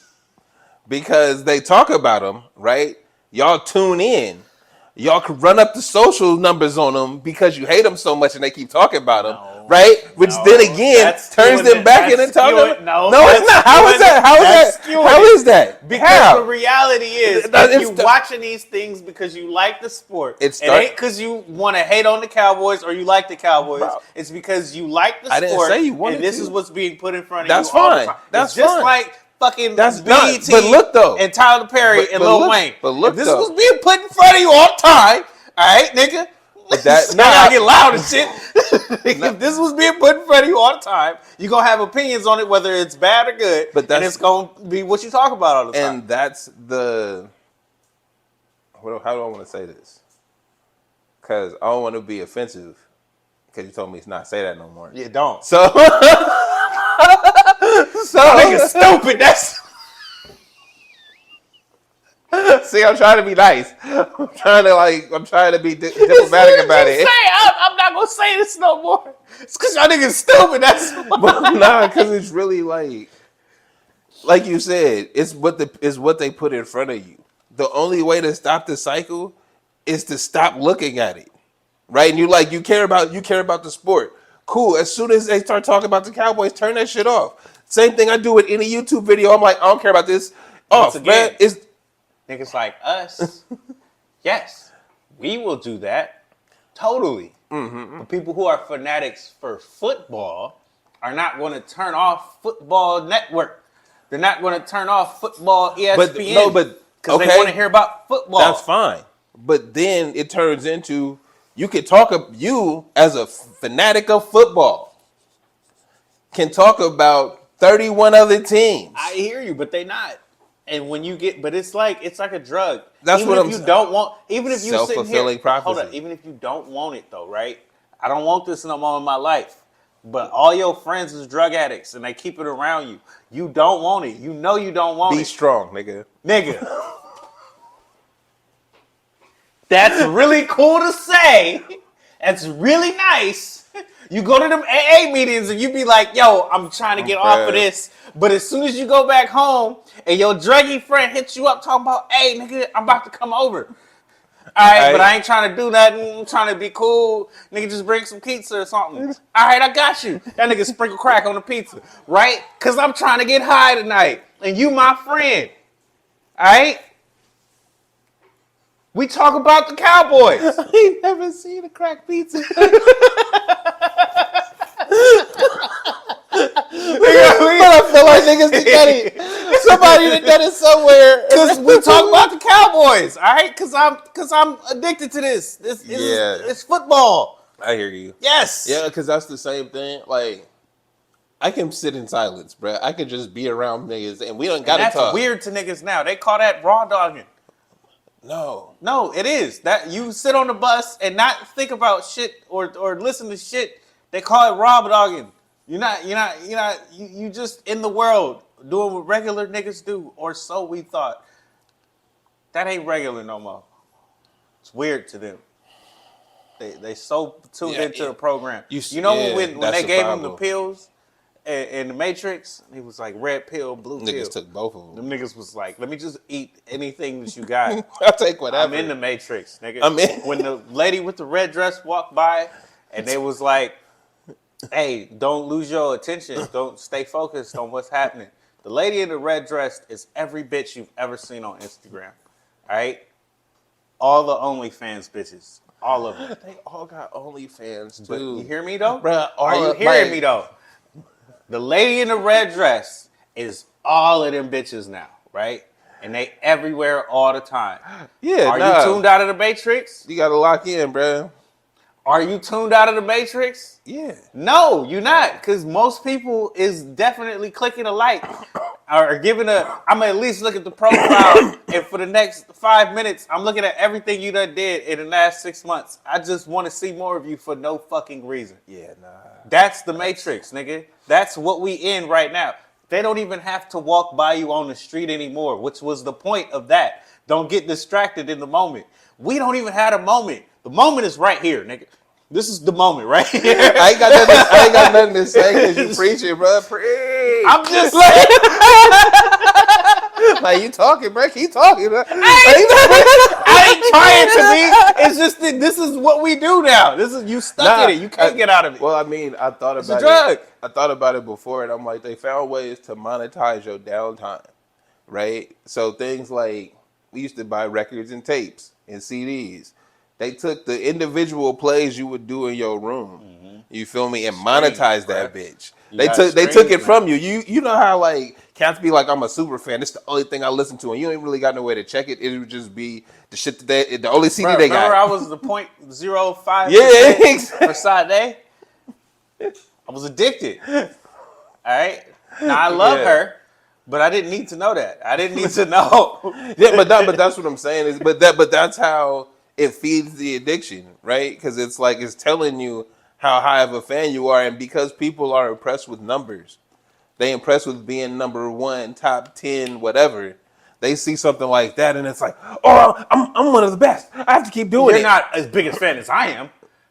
Because they talk about them, right? Y'all tune in. Y'all could run up the social numbers on them because you hate them so much and they keep talking about them, right? Which then again turns them back into talking. No, it's not. How is that? How is that? Because the reality is, if you watching these things because you like the sport, it ain't because you want to hate on the Cowboys or you like the Cowboys. Bro. It's because you like the sport. I didn't say you wanted to. And this is what's being put in front of you. That's fine. That's just like fucking that's BET but look though, and Tyler Perry and Lil Wayne. But look, if this was being put in front of you all the time, all right, nigga. But that I get loud and shit. If this was being put in front of you all the time, you're gonna have opinions on it, whether it's bad or good. But and it's gonna be what you talk about all the time. And that's the. How do I want to say this? Because I don't want to be offensive. Because you told me to not say that no more. Yeah, don't. So. Nigga stupid. That's. See, I'm trying to be nice. I'm trying to be diplomatic about it. I'm not gonna say this no more. It's because y'all niggas stupid. That's nah, because it's really like you said, it's what they put in front of you. The only way to stop the cycle is to stop looking at it, right? And you care about the sport. Cool. As soon as they start talking about the Cowboys, turn that shit off. Same thing I do with any YouTube video. I'm like, I don't care about this. Off, man. It's niggas like us. Yes, we will do that. Totally. Mm-hmm. But people who are fanatics for football are not going to turn off Football Network. They're not going to turn off Football ESPN. Because they want to hear about football. That's fine. But then it turns into you as a fanatic of football can talk about 31 other teams. I hear you, but they not. And when you get, but it's like a drug. That's even what if you don't want, even if you sitting here, self-fulfilling prophecy. hold on, even if you don't want it though, right? I don't want this no more in my life. But all your friends is drug addicts and they keep it around you. You don't want it. You know you don't want it. Be strong, nigga. Nigga. That's really cool to say. That's really nice. You go to them AA meetings and you be like, yo, I'm trying to get off of this. But as soon as you go back home and your druggy friend hits you up talking about, hey, nigga, I'm about to come over. All right, but I ain't trying to do nothing. I'm trying to be cool. Nigga, just bring some pizza or something. All right, I got you. That nigga sprinkle crack on the pizza, right? Because I'm trying to get high tonight. And you my friend. All right? We talk about the Cowboys. I ain't never seen a crack pizza. But I feel like niggas done it. Somebody done done it somewhere. Because we talk about the Cowboys, all right? Because I'm addicted to this. It's football. I hear you. Yes. Yeah, because that's the same thing. Like, I can sit in silence, bro. I could just be around niggas, and we don't gotta talk. That's weird to niggas now. They call that raw dogging. No, it is. That you sit on the bus and not think about shit or listen to shit. They call it raw dogging. You just in the world doing what regular niggas do, or so we thought. That ain't regular no more. It's weird to them. They so tuned into the program. When they gave him the pills in the Matrix, he was like red pill, blue pill. Niggas took both of them. Them niggas was like, let me just eat anything that you got. I'll take whatever. I'm in the Matrix, nigga. I'm in. When the lady with the red dress walked by and they was like, hey, don't lose your attention. Don't stay focused on what's happening. The lady in the red dress is every bitch you've ever seen on Instagram. All right? All the OnlyFans bitches. All of them. They all got OnlyFans, too. But you hear me, though? Bruh, are you hearing me, though? The lady in the red dress is all of them bitches now, right? And they everywhere all the time. Yeah, Are you tuned out of the Matrix? You gotta lock in, bruh. Are you tuned out of the Matrix? Yeah. No, you're not, because most people is definitely clicking a like or giving I'm gonna at least look at the profile, and for the next 5 minutes, I'm looking at everything you done did in the last 6 months. I just want to see more of you for no fucking reason. Yeah, nah. That's the Matrix, nigga. That's what we in right now. They don't even have to walk by you on the street anymore, which was the point of that. Don't get distracted in the moment. We don't even have a moment. The moment is right here, nigga. This is the moment right here. I ain't got nothing to say because you preaching, bro. Preach. I'm just saying. Like, you talking, bro. Keep talking, bro. I ain't trying to be. It's just that this is what we do now. This is you stuck in it. You can't get out of it. Well, I mean, I thought about it's a drug. I thought about it before, and I'm like, they found ways to monetize your downtime, right? So things like we used to buy records and tapes and CDs. They took the individual plays you would do in your room, you feel me, and monetized that bitch. They took it from you. You know how like cats be like, I'm a super fan. It's the only thing I listen to, and you ain't really got no way to check it. It would just be the shit that the only CD they got. Remember, I was the 0.05 yeah, for Sade. I was addicted. All right. Now I love her, but I didn't need to know that. I didn't need to know. Yeah, but that's what I'm saying is, but that's how it feeds the addiction, right? Because it's like it's telling you how high of a fan you are, and because people are impressed with numbers, they impressed with being number one, top 10, whatever. They see something like that, and it's like, oh, I'm one of the best. I have to keep doing it. You're not as big a fan as I am.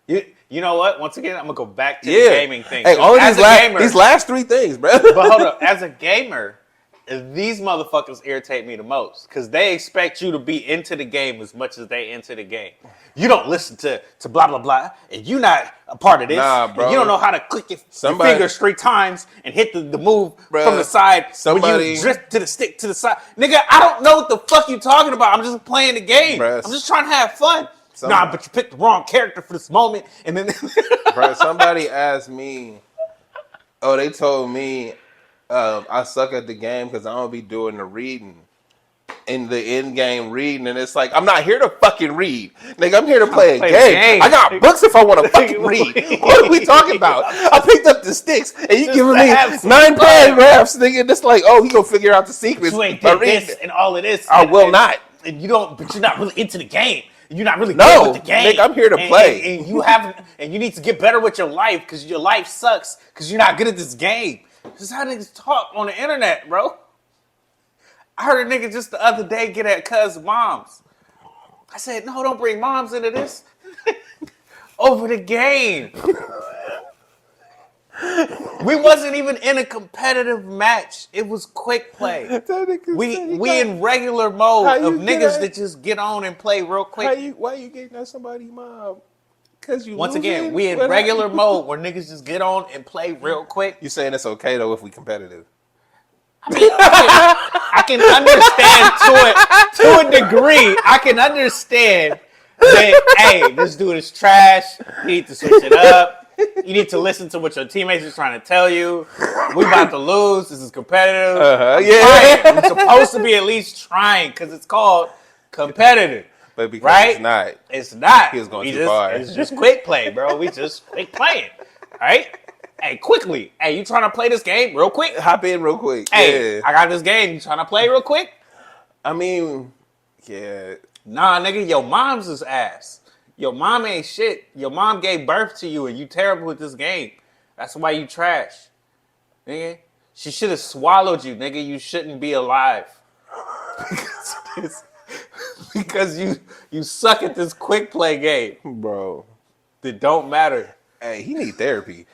You know what? Once again, I'm gonna go back to the gaming thing. Hey, all these last three things, bro. But hold up, as a gamer, these motherfuckers irritate me the most because they expect you to be into the game as much as they into the game. You don't listen to blah blah blah, and you're not a part of this. Nah, bro. And you don't know how to click your fingers 3 times and hit the move from the side. When you drift to the stick to the side, nigga. I don't know what the fuck you talking about. I'm just playing the game. Bruh. I'm just trying to have fun. Nah, but you picked the wrong character for this moment, and then bro, somebody asked me. Oh, they told me I suck at the game because I don't be doing the reading. in the end game reading, and it's like, I'm not here to fucking read. Nigga, I'm here to play a play game. I got books if I want to fucking read. What are we talking about? I picked up the sticks, and you giving me 9 paragraphs, nigga. That's like, oh, he gonna figure out the secrets. You ain't did this and all of this. I will not. And you don't, but you're not really into the game. You're not really No, good with the game. nigga, I'm here to play. And you haven't, and you need to get better with your life because your life sucks because you're not good at this game. This is how niggas talk on the internet, bro. I heard a nigga just the other day get at cuz moms. I said, no, don't bring moms into this. Over the game. We wasn't even in a competitive match. It was quick play. We in regular mode of niggas that just get on and play real quick. Why you getting at somebody's mom? Cause you Once again, we in regular mode where niggas just get on and play real quick. You saying it's okay though if we competitive? I mean, I can understand to a degree. I can understand that, hey, this dude is trash. You need to switch it up. You need to listen to what your teammates are trying to tell you. We about to lose. This is competitive. Yeah. I'm supposed to be at least trying because it's called competitive. But because right? it's not. It's not. He was going too far. It's just quick play, bro. We just quick playing. Right? Hey, quickly. Hey, you trying to play this game real quick? Hop in real quick. Hey, yeah. I got this game. You trying to play real quick? I mean, yeah. Nah, nigga, your mom's his ass. Your mom ain't shit. Your mom gave birth to you and you terrible at this game. That's why you trash. Nigga, she should have swallowed you, nigga. You shouldn't be alive. Because you suck at this quick play game. Bro. That don't matter. Hey, he need therapy.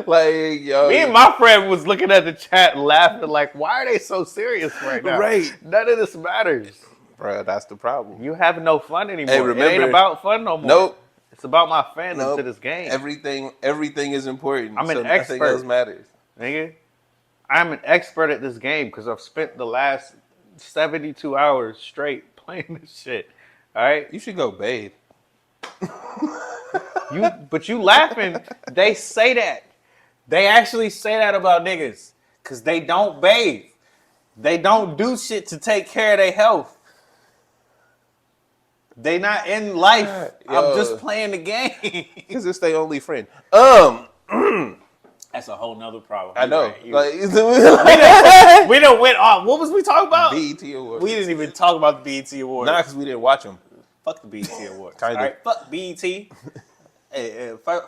Like, yo. Me and my friend was looking at the chat laughing like, why are they so serious right now? Right. None of this matters. Bro, that's the problem. You having no fun anymore. Hey, remember, it ain't about fun no more. Nope. It's about my fandom to this game. Everything is important. I'm an expert. Nothing else matters. Nigga, I'm an expert at this game because I've spent the last 72 hours straight playing this shit. All right? You should go bathe. But you laughing. They say that. They actually say that about niggas because they don't bathe. They don't do shit to take care of their health. They not in life. I'm just playing the game. Because it's their only friend. That's a whole nother problem. I know. Right. We done went off. What was we talking about? BET Awards. We didn't even talk about the BET Awards. Nah, because we didn't watch them. Fuck the BET Awards. Kinda. All right, fuck BET.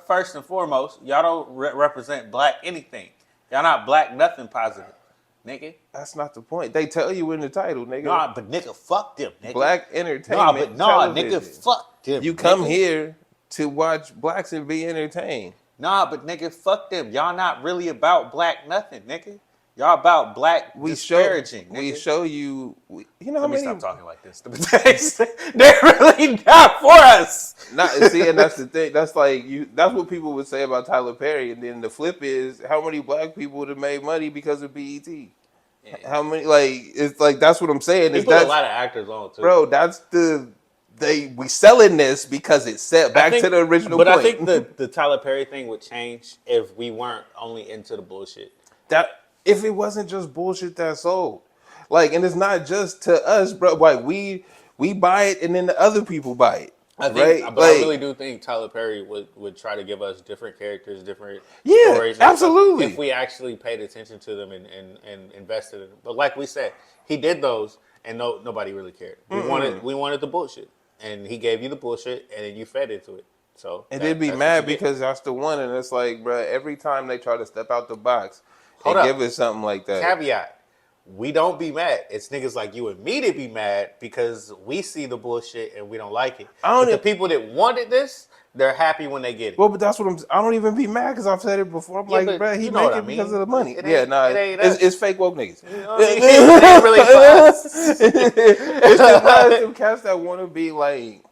First and foremost, y'all don't represent black anything. Y'all not black nothing positive, nigga. That's not the point. They tell you in the title, nigga. Nah, but nigga, fuck them, nigga. Black entertainment. Nigga, fuck them. You come here to watch blacks and be entertained. Nah, but nigga, fuck them. Y'all not really about black nothing, nigga. Y'all about black disparaging. We show you. You know how many? Let me stop talking like this. They're really not for us. See, and that's the thing. That's like That's what people would say about Tyler Perry. And then the flip is, how many black people would have made money because of BET? Yeah. How many? Like, it's like that's what I'm saying. He put a lot of actors on too, bro. That's we selling this because it's set back to the original but point. I think the Tyler Perry thing would change if we weren't only into the bullshit. If it wasn't just bullshit that sold. Like, and it's not just to us, bro. Like, we buy it and then the other people buy it. Right? But I really do think Tyler Perry would try to give us different characters, different stories. Absolutely. If we actually paid attention to them and invested in them. But like we said, he did those and nobody really cared. We wanted the bullshit. And he gave you the bullshit and then you fed into it. So and they'd be mad because that's the one, and it's like, bro, every time they try to step out the box and give us something like that. Caveat. We don't be mad. It's niggas like you and me to be mad because we see the bullshit and we don't like it. The people that wanted this, they're happy when they get it. Well, but that's what I don't even be mad because I've said it before. I'm like, bro, he make it because of the money. It's fake woke niggas. You know what I mean? It ain't really for us. It's the cats that want to be like,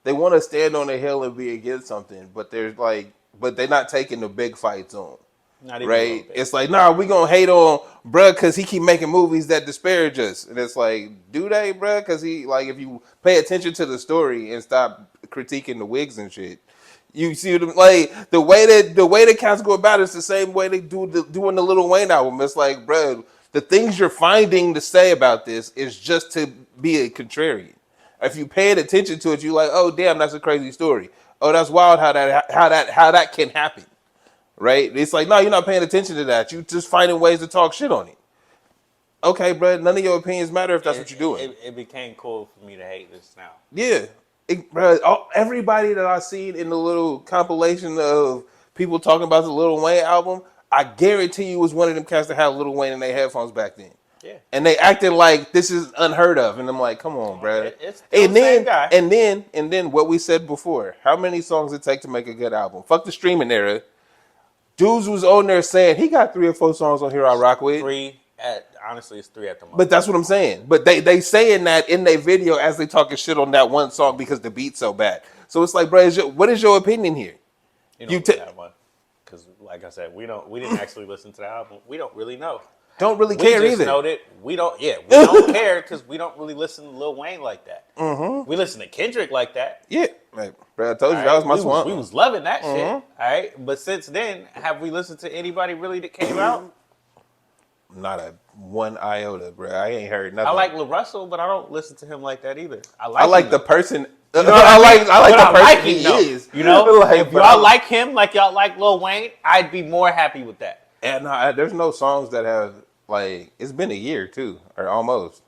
they want to stand on a hill and be against something, but they're not taking the big fights on. Not even right? It's like, nah, we gonna hate on bruh because he keep making movies that disparage us. And it's like, do they, bruh? Because he, like, if you pay attention to the story and stop critiquing the wigs and shit, you see them, like, the way the cats go about it is the same way they doing the Lil Wayne album. It's like, bruh, The things you're finding to say about this is just to be a contrarian. If you paid attention to it, you're like, oh damn, that's a crazy story. Oh, that's wild how that can happen. Right? It's like, no, you're not paying attention to that. You just finding ways to talk shit on it. Okay, bro, none of your opinions matter if that's what you're doing. It became cool for me to hate this now. Yeah. Everybody that I seen in the little compilation of people talking about the Lil Wayne album, I guarantee you was one of them cats that had Lil Wayne in their headphones back then. Yeah. And they acted like this is unheard of. And I'm like, come on, bro. It's the same guy. And then what we said before, how many songs it take to make a good album? Fuck the streaming era. Dudes was on there saying he got 3 or 4 songs on here I rock with. Honestly, it's 3 at the most. But that's what I'm saying. But they saying that in their video as they talking shit on that one song because the beat's so bad. So it's like, bro, what is your opinion here? You don't have one. Because, like I said, we didn't actually listen to the album. We don't really know. Don't really care either. Know that we don't care because we don't really listen to Lil Wayne like that. Mm-hmm. We listen to Kendrick like that. Yeah, like, bro, I told you that was my swamp. We was loving that shit. All right, but since then, have we listened to anybody really that came out? Not a one iota, bro. I ain't heard nothing. I like Lil Russell, but I don't listen to him like that either. I like the person. You know I like the person he is. You know, like, if y'all like him like y'all like Lil Wayne, I'd be more happy with that. And there's no songs that have like, it's been a year too, or almost,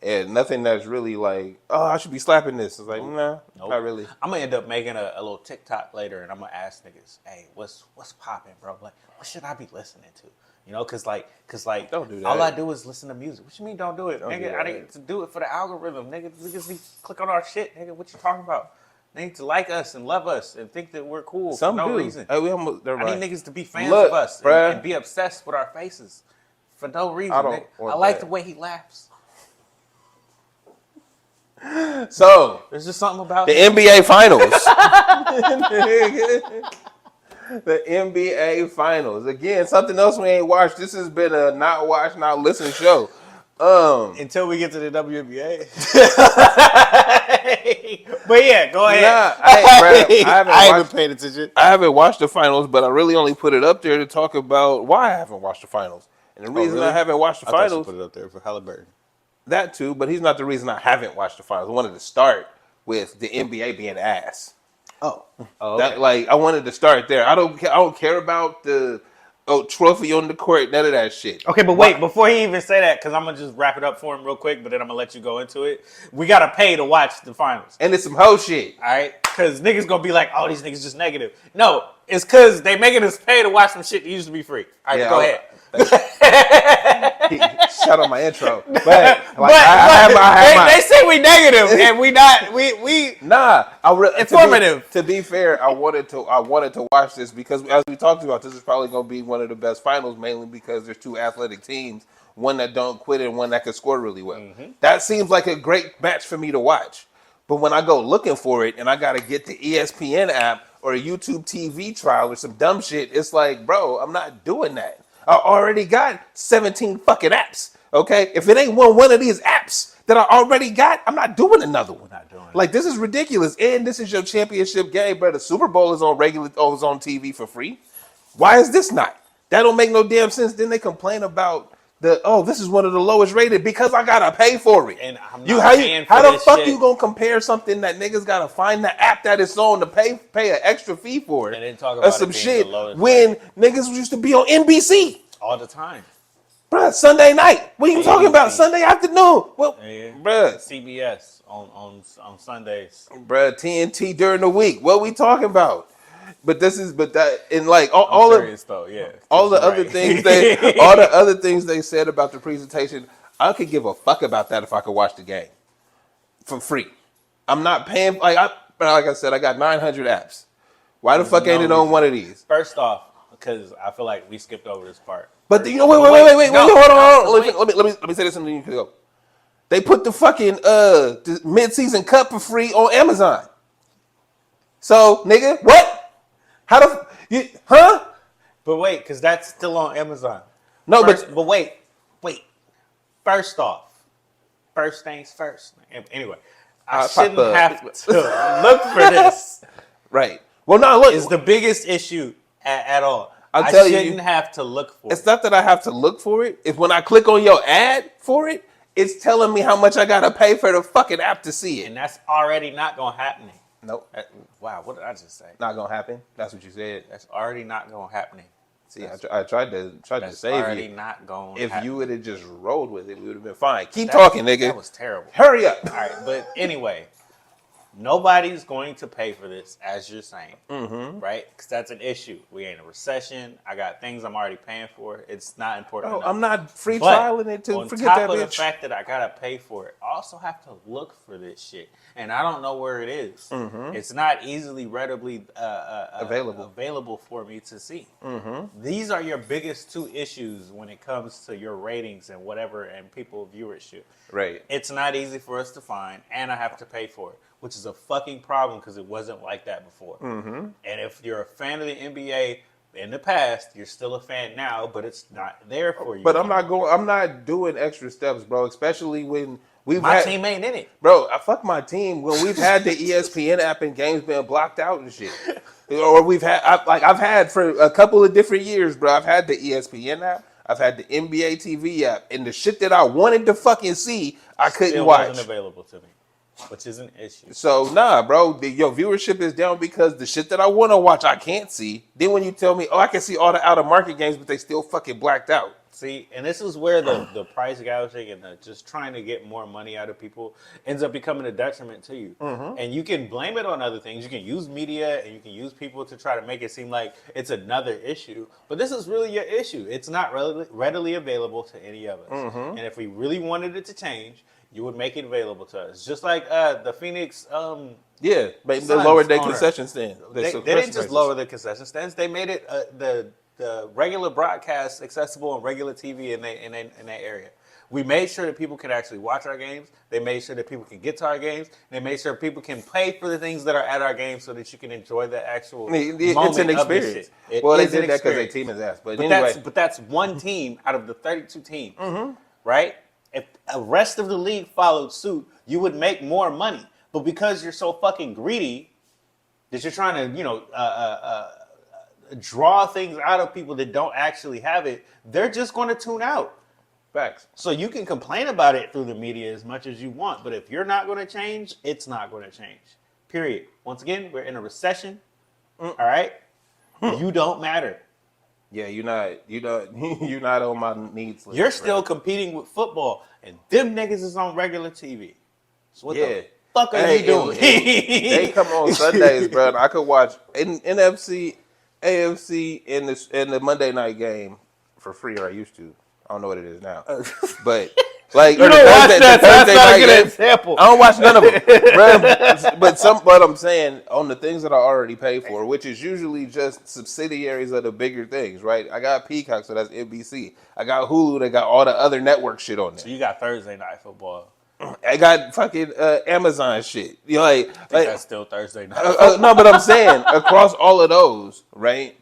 and nothing that's really like, oh, I should be slapping this. It's like, nah, not really. I'm gonna end up making a little TikTok later, and I'm gonna ask niggas, hey, what's popping, bro? Like, what should I be listening to? You know, cause like, don't do that. All I do is listen to music. What you mean, don't do it, Don't nigga? do that. I need to do it for the algorithm, nigga. Niggas need to click on our shit, nigga. What you talking about? They need to like us and love us and think that we're cool for no reason. Hey, we almost, I need niggas to be fans of us and be obsessed with our faces for no reason. I like the way he laughs. So there's just something about the NBA Finals. The NBA Finals. Again, something else we ain't watched. This has been a not watch, not listen show. Until we get to the WNBA. But yeah, go ahead. I haven't paid attention. I haven't watched the finals, but I really only put it up there to talk about why I haven't watched the finals. And the reason I haven't watched the finals, put it up there for Halliburton. That too, but he's not the reason I haven't watched the finals. I wanted to start with the NBA being ass. Okay. I wanted to start there. I don't care about the trophy on the court, none of that shit. Okay, but wait, before he even say that, because I'm gonna just wrap it up for him real quick, but then I'm gonna let you go into it. We gotta pay to watch the finals, and it's some hoe shit. All right, because niggas gonna be like, "Oh, these niggas just negative." No, it's because they making us pay to watch some shit that used to be free. All right, go ahead. Shut on my intro, but they say we negative and we not. We informative. To be fair, I wanted to watch this because as we talked about, this is probably going to be one of the best finals, mainly because there's 2 athletic teams, one that don't quit and one that can score really well. Mm-hmm. That seems like a great match for me to watch. But when I go looking for it and I got to get the ESPN app or a YouTube TV trial or some dumb shit, it's like, bro, I'm not doing that. I already got 17 fucking apps. Okay, if it ain't one of these apps that I already got, I'm not doing another one. Like, this is ridiculous. And this is your championship game, bro. The Super Bowl is on on TV for free. Why is this not? That don't make no damn sense. Then they complain about this is one of the lowest rated because I gotta pay for it. And I'm not how the fuck you gonna compare something that niggas gotta find the app that it's on to pay an extra fee for it and then talk about some shit when niggas used to be on NBC all the time, bruh. Sunday night. What are you talking about? Sunday afternoon? Well, bruh. CBS on Sundays, bruh. TNT during the week. What we talking about? But that and like all the other things they said about the presentation, I could give a fuck about that if I could watch the game for free. I'm not paying like I said, I got 900 apps. Why the fuck ain't it on one of these? First off, because I feel like we skipped over this part. But you know, wait, hold on. Let me say this and then you can go. They put the fucking the mid-season cup for free on Amazon. So nigga, what? But wait, because that's still on Amazon. No, but wait. First off, first things first. Anyway, I shouldn't have to look for this. Right. Well, no, look. It's the biggest issue at all. I shouldn't have to look for it. It's not that I have to look for it. It's when I click on your ad for it, it's telling me how much I gotta pay for the fucking app to see it. And that's already not gonna happen. Nope. Wow, what did I just say? Not gonna happen. That's what you said. That's already not gonna happen. See, I tried to save already you. Not going. If happen. you would have just rolled with it, we would have been fine. Keep talking, nigga. That was terrible. Hurry up. All right, but anyway, nobody's going to pay for this, as you're saying, right? Because that's an issue. We ain't in a recession. I got things I'm already paying for. It's not important. Oh, enough. I'm not free trialing it to forget that bitch. On top of the fact that I gotta pay for it, I also have to look for this shit, and I don't know where it is. It's not easily readily available for me to see. These are your biggest two issues when it comes to your ratings and whatever and people viewership. Right. It's not easy for us to find, and I have to pay for it, which is a fucking problem because it wasn't like that before. And if you're a fan of the NBA in the past, you're still a fan now, but it's not there for you. But I'm not doing extra steps, bro. Especially when my team ain't in it, bro. I fuck my team when we've had the ESPN app and games being blocked out and shit. Or I've had for a couple of different years, bro. I've had the ESPN app. I've had the NBA TV app, and the shit that I wanted to fucking see, I couldn't watch. It wasn't available to me, which is an issue. So nah, bro, your viewership is down because the shit that I want to watch, I can't see. Then when you tell me, oh, I can see all the out of market games, but they still fucking blacked out. See, and this is where the price gouging and just trying to get more money out of people ends up becoming a detriment to you. And you can blame it on other things. You can use media and you can use people to try to make it seem like it's another issue. But this is really your issue. It's not readily available to any of us. And if we really wanted it to change, you would make it available to us. Just like the Phoenix yeah, but they lowered their concession stand. They didn't just lower the concession stands. They made it the regular broadcast accessible on regular TV in that area. We made sure that people can actually watch our games. They made sure that people can get to our games. They made sure people can pay for the things that are at our games so that you can enjoy the actual moment it's an experience. Well, they did that because their team is ass. But anyway. That's one team out of the 32 teams, right? If the rest of the league followed suit, you would make more money. But because you're so fucking greedy that you're trying to, draw things out of people that don't actually have it, they're just going to tune out. Facts. So you can complain about it through the media as much as you want, but if you're not going to change, it's not going to change. Period. Once again, we're in a recession. All right? You don't matter. Yeah, you're not on my needs list. You're still competing with football, and them niggas is on regular TV. So what the fuck are you doing? They come on Sundays, bro. And I could watch NFC, AFC, in the Monday night game for free, or I used to. I don't know what it is now. But like you don't watch that, so that's not a good example. I don't watch none of them. But I'm saying on the things that I already pay for, which is usually just subsidiaries of the bigger things, right? I got Peacock, so that's NBC. I got Hulu, they got all the other network shit on there. So you got Thursday Night Football. I got fucking Amazon shit. You know, like that's still Thursday night. No, but I'm saying across all of those, right?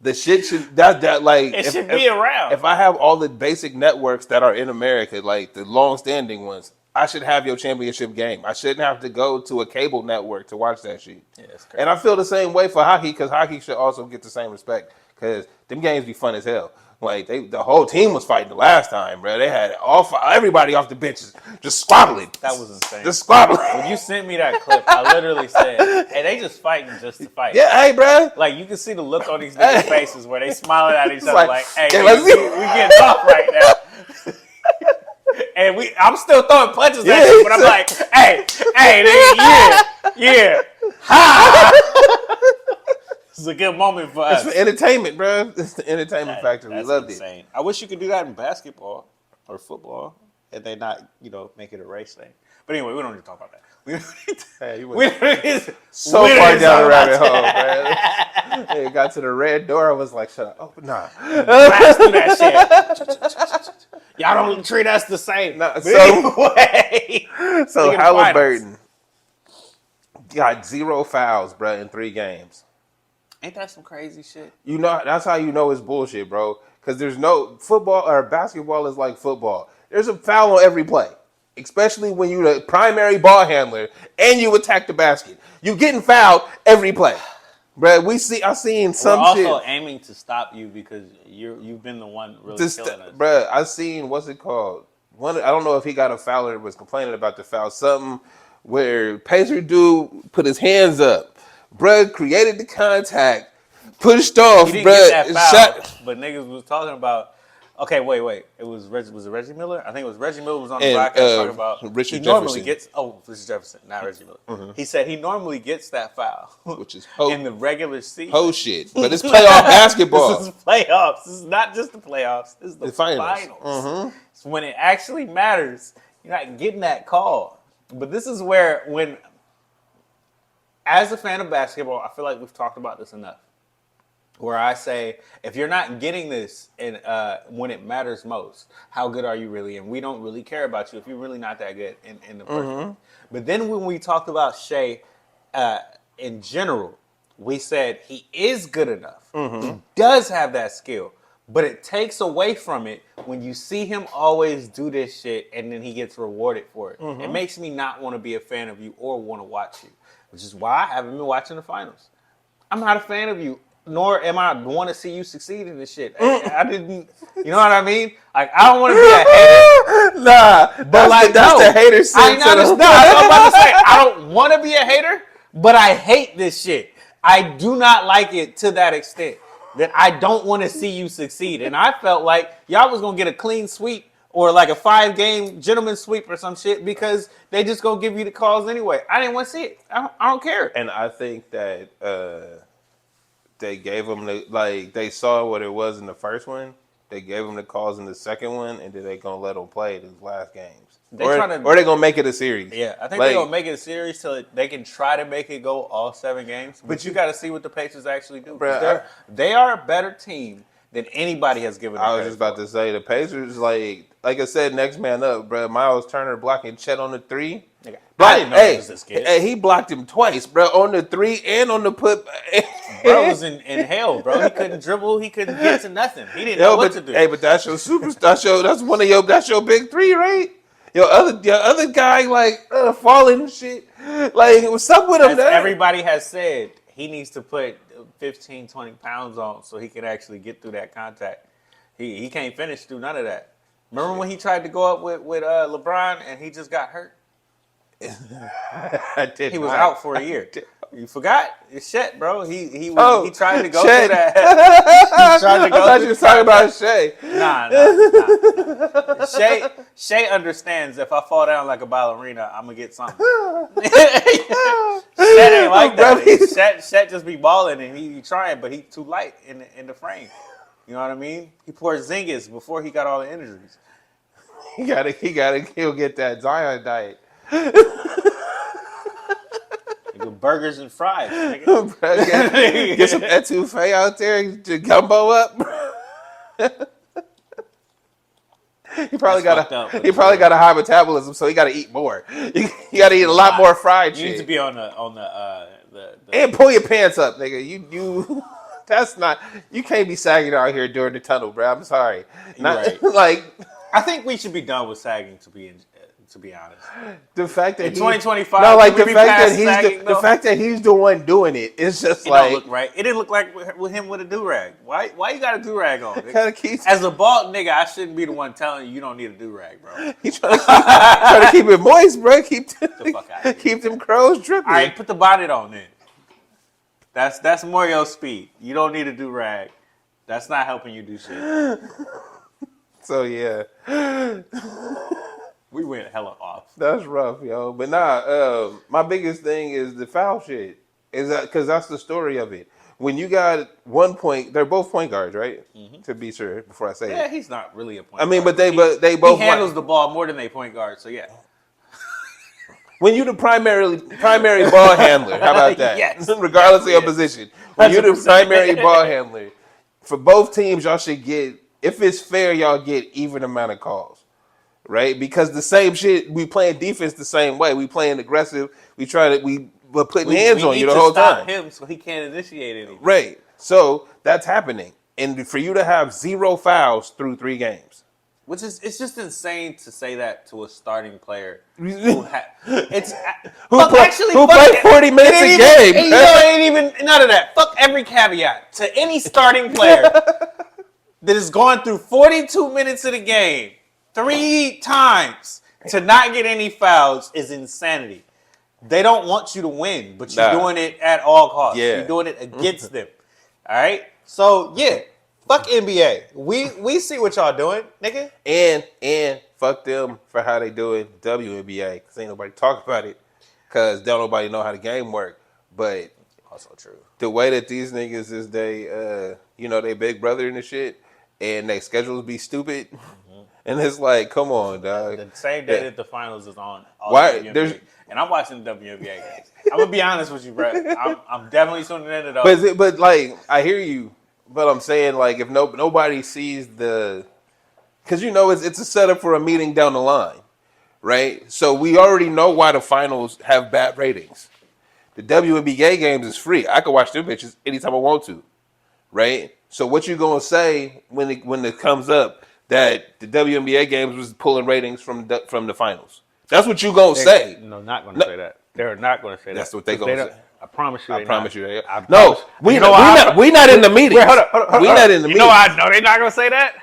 The shit should that like it should be around. If I have all the basic networks that are in America, like the long-standing ones, I should have your championship game. I shouldn't have to go to a cable network to watch that shit. Yeah, it's crazy. And I feel the same way for hockey because hockey should also get the same respect because them games be fun as hell. Like the whole team was fighting the last time, bro. They had everybody off the benches just squabbling. That was insane. Just squabbling. When you sent me that clip, I literally said, "Hey, they just fighting just to fight." Yeah, hey, bro. Like you can see the look on these niggas' faces where they smiling at each other, like, "Hey, yeah, we getting tough right now." And I'm still throwing punches at you, but I'm like, "Hey, nigga, yeah, ha." This is a good moment for us. It's for entertainment, bro. It's the entertainment factor. We loved it. I wish you could do that in basketball or football, and they not, make it a race thing. But anyway, we don't need to talk about that. We so far down the rabbit hole, man. It got to the red door. I was like, shut up. Oh, nah. Blast through that shit. Y'all don't treat us the same. No, so Halliburton got 0 fouls, bro, in 3 games. Ain't that some crazy shit? That's how you know it's bullshit, bro. Because there's no football or basketball is like football. There's a foul on every play, especially when you're the primary ball handler and you attack the basket. You getting fouled every play. Bro, I seen some We're shit. also aiming to stop you because you've been the one really killing us. Bro, I seen, what's it called? I don't know if he got a foul or was complaining about the foul. Something where Pacer dude put his hands up. Bro, created the contact, pushed off, He didn't bro. get that foul, but niggas was talking about. Okay, wait. Was it Reggie Miller? I think it was Reggie Miller was on the broadcast talking about Richard he normally Jefferson. gets. Oh, Richard Jefferson, not Reggie Miller. He said he normally gets that foul, which is in the regular season. Whole shit, but it's playoff basketball. This is playoffs. This is not just the playoffs. This is the finals. So when it actually matters, you're not getting that call. But this is where, when, as a fan of basketball, I feel like we've talked about this enough. Where I say, if you're not getting this in, when it matters most, how good are you really? And we don't really care about you if you're really not that good in the first place. But then when we talked about Shea in general, we said he is good enough. He does have that skill. But it takes away from it when you see him always do this shit and then he gets rewarded for it. It makes me not want to be a fan of you or want to watch you, which is why I haven't been watching the finals. I'm not a fan of you, nor am I want to see you succeed in this shit. I didn't, you know what I mean? Like, I don't want to be a hater. Nah, but that's the hater sense. I'm about to say, I don't want to be a hater, but I hate this shit. I do not like it to that extent. That I don't want to see you succeed. And I felt like y'all was going to get a clean sweep or like a 5-game gentleman sweep or some shit because they just going to give you the calls anyway. I didn't want to see it. I don't care. And I think that they gave them, they saw what it was in the first one. They gave them the calls in the second one, and then they going to let them play these last games. Or they're going to make it a series. Yeah, I think they're going to make it a series so they can try to make it go all 7 games. But you got to see what the Pacers actually do. They are a better team than anybody has given them. I was just about to say, the Pacers, like I said, next man up, bro. Miles Turner blocking Chet on the 3. I didn't know it was this kid. Hey, he blocked him twice, bro, on the 3 and on the put. Bro was in hell, bro. He couldn't dribble. He couldn't get to nothing. He didn't know what to do. Hey, but that's your superstar. That's your big 3, right? Your other guy, falling and shit. Like, what's up with him? As everybody has said, he needs to put 15, 20 pounds on so he can actually get through that contact. He can't finish through none of that. Remember when he tried to go up with LeBron and he just got hurt? I did. He was out for a year. You forgot? It's Chet, bro. He tried to go through that. He tried to go I thought you were talking about Shea. Nah. Shea understands if I fall down like a ballerina, I'm gonna get something. Chet ain't like that. Chet just be balling and he trying, but he too light in the frame. You know what I mean? He poured Zingis before he got all the injuries. He'll get that Zion diet. Burgers and fries. Get some etouffee out there to gumbo up. He probably got a high metabolism, so he got to eat more. You got to eat a lot more fried shit. You need to be on the and pull your pants up, nigga. You that's not, you can't be sagging out here during the tunnel, bro. I'm sorry. Right. I think we should be done with sagging to be honest. The fact that in 2025, the fact that he's the one doing it, it's just don't look right. It didn't look like with him with a do-rag. Why you got a do-rag on? As a bald nigga, I shouldn't be the one telling you don't need a do-rag, bro. He's trying to keep it moist, bro. Keep them crows dripping. All right, put the bonnet on then. That's more your speed. You don't need a do-rag. That's not helping you do shit. So yeah. We went hella off. That's rough, yo. But my biggest thing is the foul shit. Is that because that's the story of it. When you got 1 point, they're both point guards, right? Mm-hmm. To be sure, before I say it. Yeah, he's not really a point guard. I mean, but they both handles the ball more than they point guard. So yeah. When you the primary ball handler, how about that? Yes. Regardless of your position, when you're the primary ball handler, for both teams, y'all should get, if it's fair, y'all get even amount of calls. Right, because the same shit, we playing defense the same way. We playing aggressive. We're putting hands on you the whole time. Him so he can't initiate anything. Right, so that's happening, and for you to have 0 fouls through 3 games, Which is, it's just insane to say that to a starting player who played 40 minutes a game. You know, it ain't even none of that. Fuck every caveat to any starting player that is going through 42 minutes of the game 3 times to not get any fouls is insanity. They don't want you to win, but you're doing it at all costs. Yeah. You're doing it against them. All right? So, yeah. Fuck NBA. We see what y'all doing, nigga. And fuck them for how they do it WNBA. Because ain't nobody talk about it. Because don't nobody know how the game work. But also true. The way that these niggas is they they big brother and the shit. And they schedules be stupid. Mm-hmm. And it's like, come on, dog. The same day that the finals is on. Why? And I'm watching the WNBA games. I'm going to be honest with you, bro. I'm definitely tuning in to those. But like, I hear you. But I'm saying, like, if nobody sees because it's a setup for a meeting down the line, right? So we already know why the finals have bad ratings. The WNBA games is free. I can watch them bitches anytime I want to, right? So what you gonna say when it comes up that the WNBA games was pulling ratings from the finals? That's what you gonna say. No, not gonna say that. They're not gonna say that. That's what they gonna say. I promise you. I promise you. No, we not in the meeting. Hold up. We not in the meeting. You know I know they're not gonna say that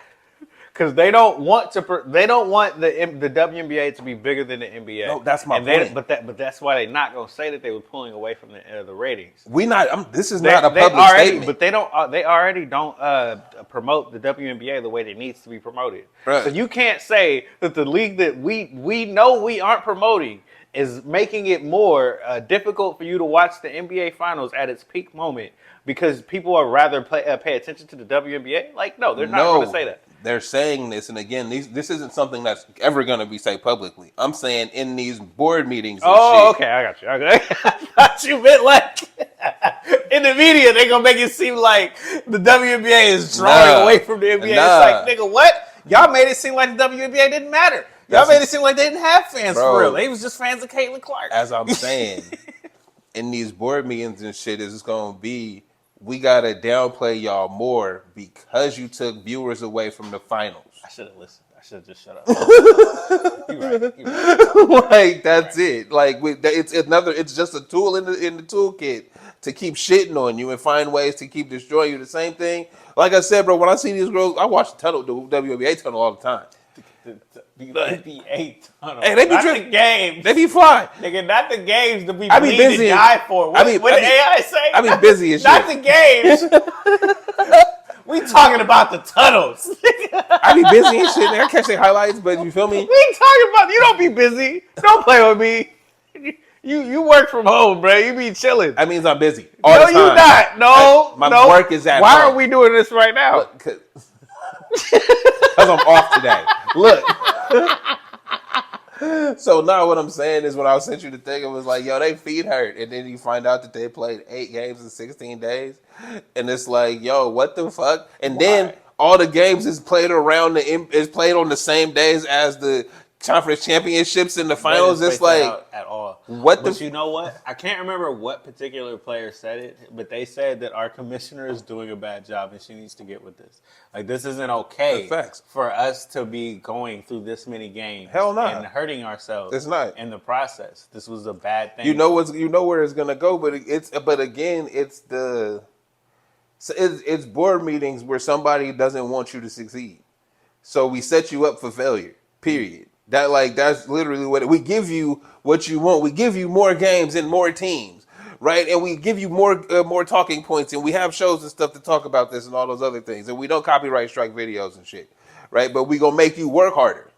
because they don't want to. They don't want the WNBA to be bigger than the NBA. No, that's my point. But that's why they're not gonna say that they were pulling away from the ratings. This is not a public statement. But they don't. They already don't promote the WNBA the way it needs to be promoted. Right. So you can't say that the league that we know we aren't promoting is making it more difficult for you to watch the NBA Finals at its peak moment because people are rather pay attention to the WNBA? Like, no, they're not going to say that. They're saying this, and again, this isn't something that's ever going to be said publicly. I'm saying in these board meetings and shit. Okay, I got you. I thought you meant like in the media, they're going to make it seem like the WNBA is drawing away from the NBA. It's like, nigga, what? Y'all made it seem like the WNBA didn't matter. Y'all made it seem like they didn't have fans for real. They was just fans of Caitlin Clark. As I'm saying, in these board meetings and shit, it's going to be, we got to downplay y'all more because you took viewers away from the finals. I should have listened. I should have just shut up. You're right. Like, that's it. Like, it's just a tool in the toolkit to keep shitting on you and find ways to keep destroying you. The same thing. Like I said, bro, when I see these girls, I watch the WNBA tunnel all the time. The NBA tunnel. Hey, they be not the games. They be flying. Nigga, not the games that we be busy to die for. What did AI say? I be busy as shit. Not the games. We talking about the tunnels. I be busy and shit. I catch their highlights, but you feel me? We talking about, you don't be busy. Don't play with me. You work from home, bro. You be chilling. That means I'm busy all the time. No, you not. No, my work is at Why home. are we doing this right now? Because I'm off today. Look. So now what I'm saying is when I sent you the thing, it was like, yo, they feet hurt. And then you find out that they played 8 games in 16 days. And it's like, yo, what the fuck? And then all the games is played on the same days as the conference championships and the finals. It's like at all. But you know what? I can't remember what particular player said it, but they said that our commissioner is doing a bad job and she needs to get with this. Like, this isn't okay for us to be going through this many games. Hell no. And hurting ourselves. It's not in the process. This was a bad thing. You know where it's gonna go, but it's board meetings where somebody doesn't want you to succeed. So we set you up for failure. Period. That's literally we give you what you want. We give you more games and more teams, right? And we give you more talking points, and we have shows and stuff to talk about this and all those other things. And we don't copyright strike videos and shit, right? But we gonna make you work harder.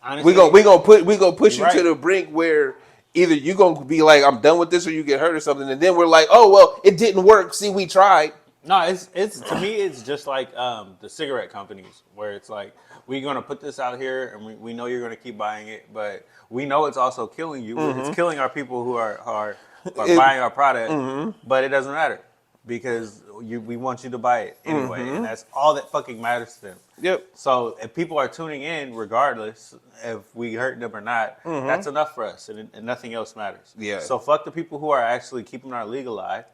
Honestly, we gonna push you to the brink where either you gonna be like, I'm done with this, or you get hurt or something, and then we're like, oh well, it didn't work. See, we tried. No, it's to me, it's just like the cigarette companies where it's like, we're going to put this out here and we know you're going to keep buying it, but we know it's also killing you. Mm-hmm. It's killing our people who are buying our product, but it doesn't matter because we want you to buy it anyway, and that's all that fucking matters to them. Yep. So if people are tuning in, regardless if we hurt them or not, that's enough for us, and nothing else matters. Yeah. So fuck the people who are actually keeping our league alive.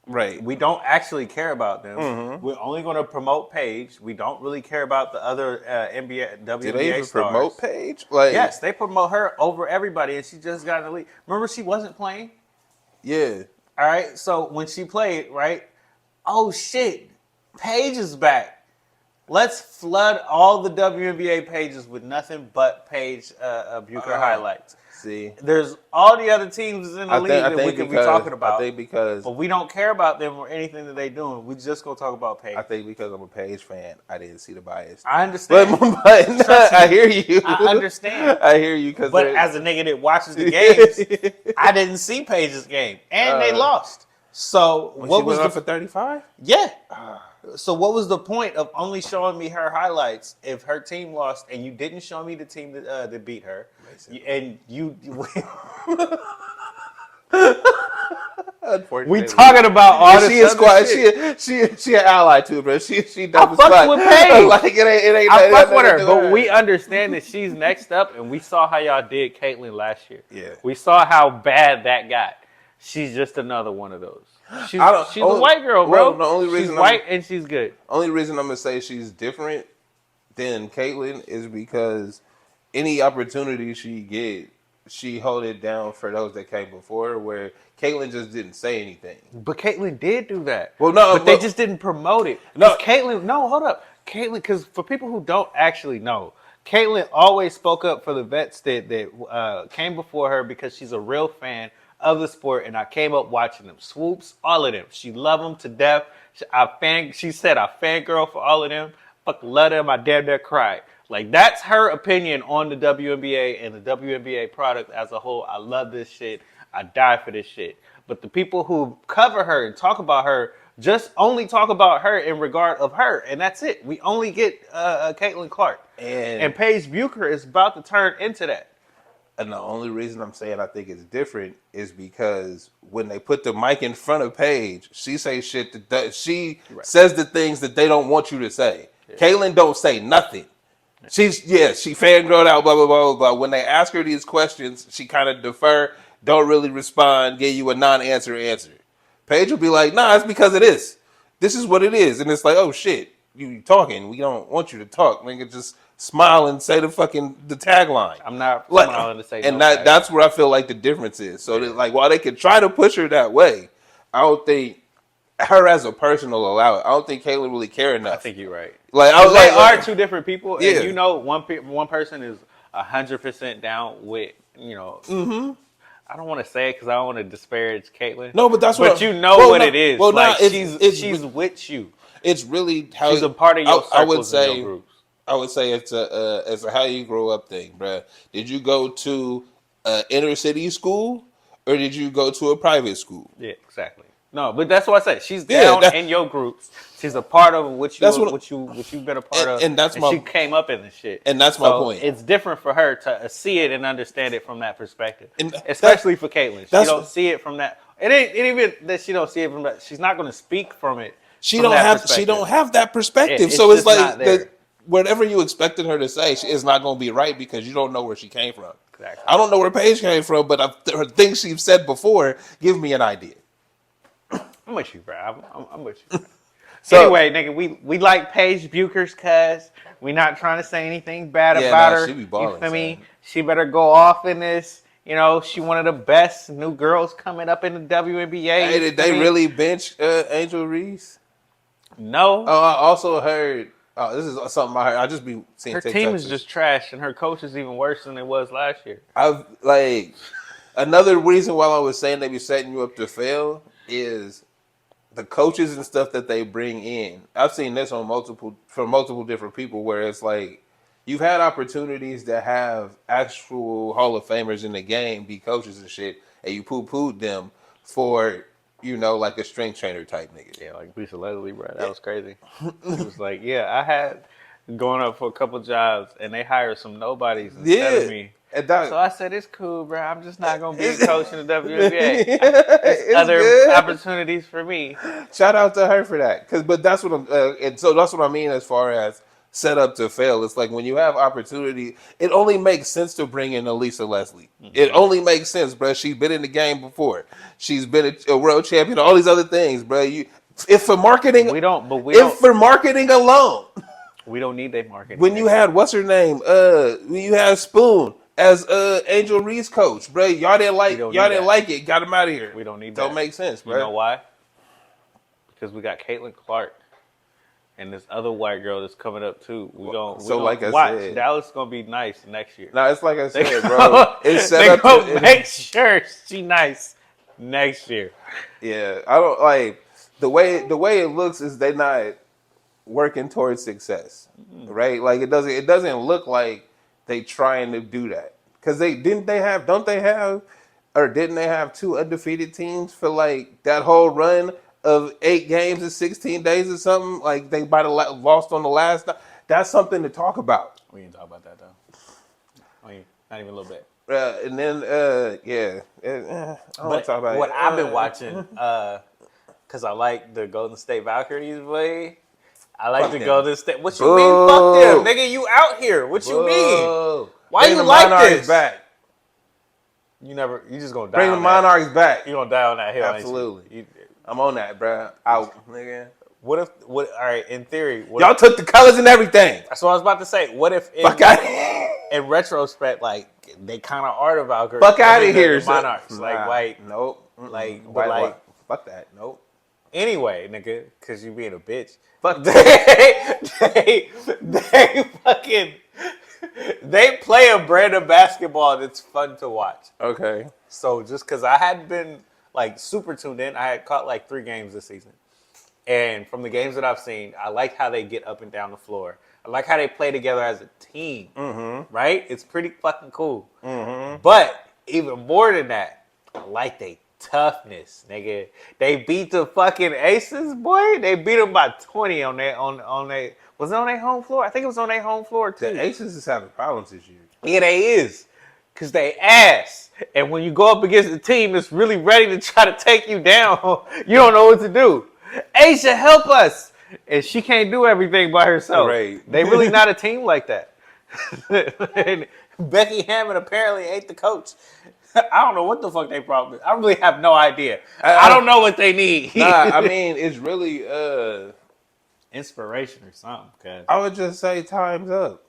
Right. We don't actually care about them. Mm-hmm. We're only going to promote Paige. We don't really care about the other NBA, WNBA Do they even stars. promote Paige? Like, Yes, they promote her over everybody, and she just got in the league. Remember, she wasn't playing? yeah. All right, so when she played, right? Oh, shit, Paige is back. Let's flood all the WNBA pages with nothing but Paige Bucher highlights. See, There's all the other teams in the league that we could be talking about. I think because but we don't care about them or anything that they're doing. We just gonna talk about Paige. I think because I'm a Paige fan, I didn't see the bias. I understand. But I hear you. I understand. I hear you. But as a nigga that watches the games, I didn't see Paige's game, and they lost. So what was up for 35? Yeah. So what was the point of only showing me her highlights if her team lost and you didn't show me the team that beat her? And you Unfortunately, we talking about all this she is other quite shit. she an ally too, bro. She I fuck with Paige. Like it ain't I fuck with her, but we understand that she's next up, and we saw how y'all did Caitlyn last year. Yeah, we saw how bad that got. She's just another one of those. She's a white girl, bro. Well, the only reason she's white and she's good. Only reason I'm gonna say she's different than Caitlyn is because any opportunity she get, she hold it down for those that came before her, where Caitlyn just didn't say anything. But Caitlyn did do that. Well, no, but they just didn't promote it. No, Caitlyn. No, hold up, Caitlyn. Because for people who don't actually know, Caitlyn always spoke up for the vets that came before her because she's a real fan of the sport, and I came up watching them. Swoops, all of them. She loved them to death. She said I fangirl for all of them. Fucking love them. I damn near cried. Like, that's her opinion on the WNBA and the WNBA product as a whole. I love this shit. I die for this shit. But the people who cover her and talk about her just only talk about her in regard of her, and that's it. We only get Caitlin Clark. And Paige Bucher is about to turn into that. And the only reason I'm saying I think it's different is because when they put the mic in front of Paige, she says shit that she says the things that they don't want you to say. Yeah. Caitlyn don't say nothing. She fangirled out, blah, blah, blah, blah. When they ask her these questions, she kind of defer, don't really respond, give you a non-answer answer. Paige will be like, nah, it's because of this. This is what it is. And it's like, oh, shit, you talking. We don't want you to talk. Nigga, just smile and say the tagline. I'm not smiling to say and that's where I feel like the difference is. So that, like, while they can try to push her that way, I don't think her as a person will allow it. I don't think Caitlyn really care enough. I think you're right. Like, they are two different people, and yeah. you know, one person is 100% down with, you know. Mm-hmm. I don't want to say it because I don't want to disparage Caitlyn. No, but that's what. But you know what it is. Well, like, she's with you. It's really how she's a part of your circles. I would say. And your groups. I would say it's a how you grow up thing, bruh. Did you go to an inner city school or did you go to a private school? Yeah, exactly. No, but that's what I say. She's down in your groups. She's a part of what you've been a part of. And that's she came up in this shit. And that's my point. It's different for her to see it and understand it from that perspective. And especially for Caitlyn. She don't see it from that. It ain't even that she don't see it from that. She's not going to speak from it. She don't have that perspective. Yeah, so it's like whatever you expected her to say, it's not going to be right because you don't know where she came from. Exactly. I don't know where Paige came from, but her things she's said before give me an idea. I'm with you, bro. I'm with you. So, anyway, nigga, we like Paige Bucher's cuz. We not trying to say anything bad about her. She be balling, you feel me? She better go off in this. You know, she one of the best new girls coming up in the WNBA. Hey, did they really bench Angel Reese? No. Oh, I also heard. Oh, this is something I heard. I just be seeing. Her team is just trash, and her coach is even worse than it was last year. Another reason why I was saying they be setting you up to fail is the coaches and stuff that they bring in. I've seen this from multiple different people where it's like you've had opportunities to have actual Hall of Famers in the game be coaches and shit, and you poo-pooed them for, you know, like a strength trainer type nigga. Yeah, like Lisa Leslie, bro. That was crazy. It was like, I had going up for a couple jobs, and they hired some nobodies instead of me. So I said, it's cool, bro. I'm just not going to be a coach in the WNBA. There's other opportunities for me. Shout out to her for that. But that's what I'm, and so that's what I mean as far as set up to fail. It's like when you have opportunity, it only makes sense to bring in Elisa Leslie. It only makes sense, bro. She's been in the game before. She's been a world champion. All these other things, bro. If for marketing, for marketing alone, we don't need that marketing. When you had what's her name? When you had Spoon as Angel Reese's coach, bro. Y'all didn't like it. Got him out of here. We don't need that. Don't make sense, bro. You know why? Because we got Caitlin Clark and this other white girl that's coming up too. We gonna watch. Dallas gonna be nice next year. No, it's like I said, bro. It's set up to make sure she nice next year. Yeah, I don't like the way it looks is they not working towards success, right? Like it doesn't look like they trying to do that because didn't they have 2 undefeated teams for like that whole run of 8 games in 16 days or something? Like they might have lost on the last. That's something to talk about. We didn't talk about that though. I mean, not even a little bit. And then I don't want to talk about what I've been watching because I like the Golden State Valkyries, boy. I like to go to the state. What you mean? Fuck them, nigga. You out here? What you mean? Why you like this? Back. You just gonna die. Bring the Monarchs back. You gonna die on that hill? Absolutely. I'm on that, bro. Out, nigga. All right. In theory, y'all took the colors and everything. That's what I was about to say. What if in retrospect, like they kind of are the Valkyries? Fuck out of here, Monarchs. Like, nope. Fuck that. Nope. Anyway, nigga, because you being a bitch. Fuck they play a brand of basketball that's fun to watch. Okay. So just because I hadn't been like super tuned in, I had caught like 3 games this season. And from the games that I've seen, I like how they get up and down the floor. I like how they play together as a team. Mm-hmm. Right? It's pretty fucking cool. Mm-hmm. But even more than that, I like they toughness, nigga. They beat the fucking Aces, boy. They beat them by 20 on their was it on their home floor? I think it was on their home floor too. The Aces is having problems this year. Yeah, they is. Cause they ass. And when you go up against a team that's really ready to try to take you down, you don't know what to do. Asia, help us. And she can't do everything by herself. Right. They really not a team like that. And Becky Hammond apparently ain't the coach. I don't know what the fuck they problem is. I really have no idea. I don't know what they need. Nah, I mean, it's really inspiration or something. Cause I would just say time's up.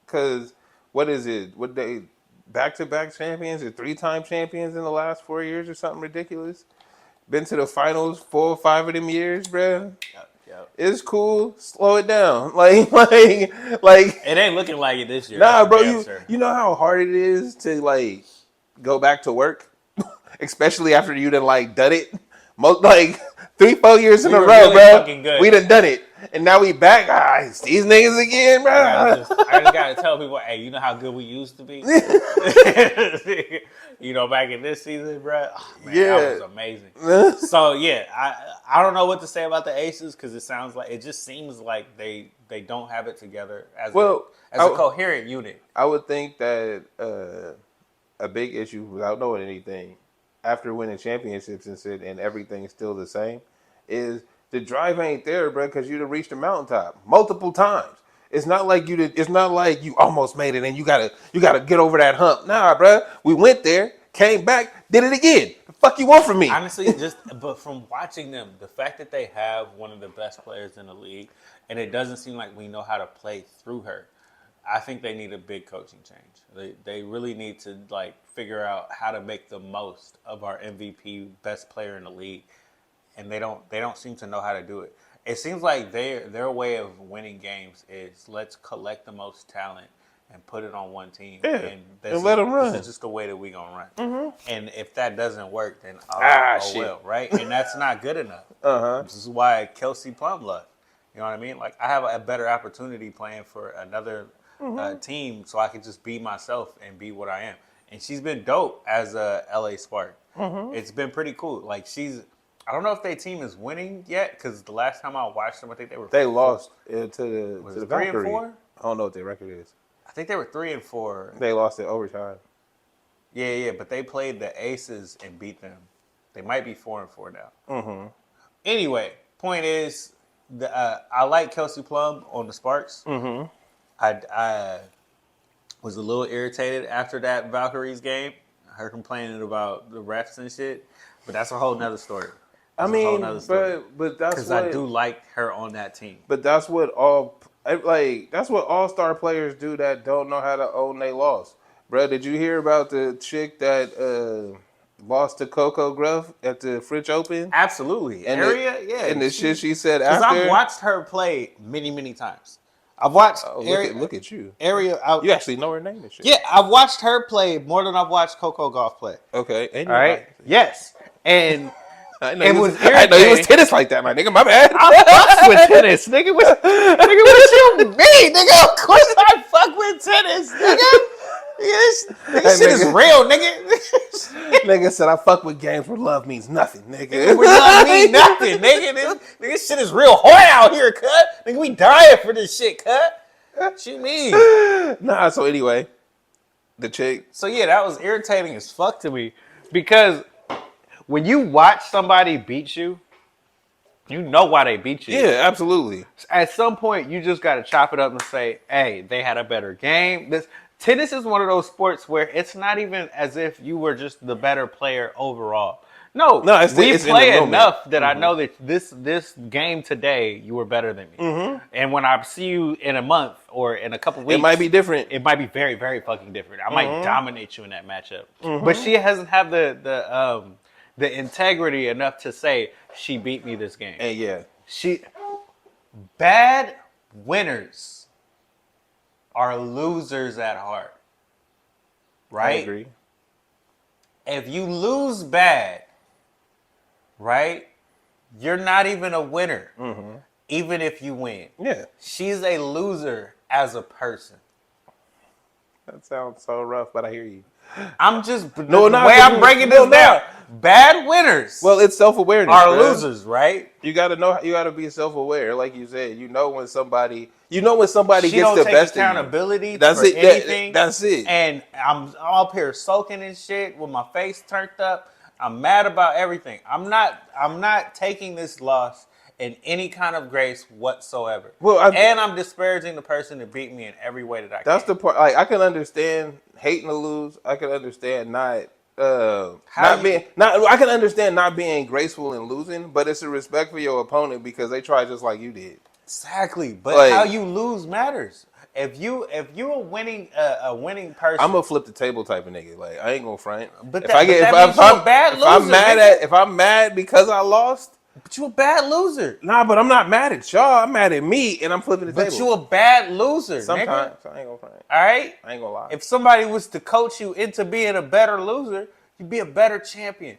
Because what is it? What they back-to-back champions or 3-time champions in the last 4 years or something ridiculous? Been to the finals 4 or 5 of them years, bro. Yep. It's cool. Slow it down. Like it ain't looking like it this year. Nah, bro. You know how hard it is to like go back to work, especially after you done like done it. Most like 3-4 years in a row, really bro. We done it, and now we back. It's these niggas again, bro. I just gotta tell people, hey, you know how good we used to be. You know, back in this season, bro. Oh, man, that was amazing. So yeah, I don't know what to say about the Aces because it just seems like they don't have it together as a coherent unit. I would think that a big issue without knowing anything after winning championships and everything's still the same is the drive ain't there, bro, because you'd have reached the mountaintop multiple times. It's not like you almost made it and you gotta get over that hump. Nah, bro. We went there, came back, did it again. The fuck you want from me? Honestly, but from watching them, the fact that they have one of the best players in the league, and it doesn't seem like we know how to play through her. I think they need a big coaching change. They really need to like figure out how to make the most of our MVP, best player in the league, and they don't seem to know how to do it. It seems like their way of winning games is let's collect the most talent and put it on one team, and let them run. This is just the way that we gonna run. Mm-hmm. And if that doesn't work, then shit. well, right? And that's not good enough. This is why Kelsey Plum left. You know what I mean? Like I have a better opportunity playing for another team, so I can just be myself and be what I am. And she's been dope as a LA Spark. Mm-hmm. It's been pretty cool. Like I don't know if their team is winning yet because the last time I watched them, I think they lost to the 3-4. I don't know what their record is. I think they were 3-4. They lost in overtime. Yeah, but they played the Aces and beat them. They might be 4-4 now. Mm-hmm. Anyway, point is, I like Kelsey Plum on the Sparks. Mm-hmm. I was a little irritated after that Valkyries game. Her complaining about the refs and shit, but that's a whole nother story. I That's a whole mean, nother story. but that's Because what I do like her on that team. But that's what that's what all-star players do that don't know how to own they loss. Bro, did you hear about the chick that lost to Coco Gruff at the French Open? Absolutely. And And the shit she said because after. I've watched her play many, many times. I've watched Look at you. You actually know her name and shit. Yeah, I've watched her play more than I've watched Coco Golf play. Okay. And All right. Yes. And I know he was tennis like that, my nigga. My bad. I fucks with tennis, nigga. What you mean, nigga? Of course I fuck with tennis, nigga. This shit is real, nigga. Nigga said I fuck with games where love means nothing, nigga. Where love mean nothing, nigga. This shit is real hard out here, cut. Nigga, we dying for this shit, cut. What you mean? Nah, so anyway, the chick. So yeah, that was irritating as fuck to me because when you watch somebody beat you, you know why they beat you. Yeah, absolutely. At some point, you just got to chop it up and say, hey, they had a better game. Tennis is one of those sports where it's not even as if you were just the better player overall. No, we play enough that I know that this game today, you were better than me. Mm-hmm. And when I see you in a month or in a couple weeks, it might be different. It might be very, very fucking different. I might dominate you in that matchup. Mm-hmm. But she hasn't had the integrity enough to say she beat me this game. And yeah, bad winners are losers at heart. Right? I agree. If you lose bad, right, you're not even a winner, even if you win. Yeah. She's a loser as a person. That sounds so rough, but I hear you. I'm just the way I'm breaking this down. Bad winners. Well, it's self-awareness. Are losers, right? You got to know. You got to be self-aware, like you said. You know when somebody gets the best accountability. That's for it. Anything. That's it. And I'm up here soaking in shit with my face turned up. I'm mad about everything. I'm not taking this loss in any kind of grace whatsoever. And I'm disparaging the person that beat me in every way that I can. That's the part. Like, I can understand hating to lose. I can understand I can understand not being graceful in losing, but it's a respect for your opponent because they tried just like you did. Exactly, but how you lose matters. If you're a winning person, I'm a flip the table type of nigga. Like, I ain't gonna front. But if I'm mad because I lost. But you a bad loser. Nah, but I'm not mad at y'all. I'm mad at me, and I'm flipping the table. But you a bad loser, sometimes. Nigga. I ain't gonna front. All right? I ain't gonna lie. If somebody was to coach you into being a better loser, you'd be a better champion.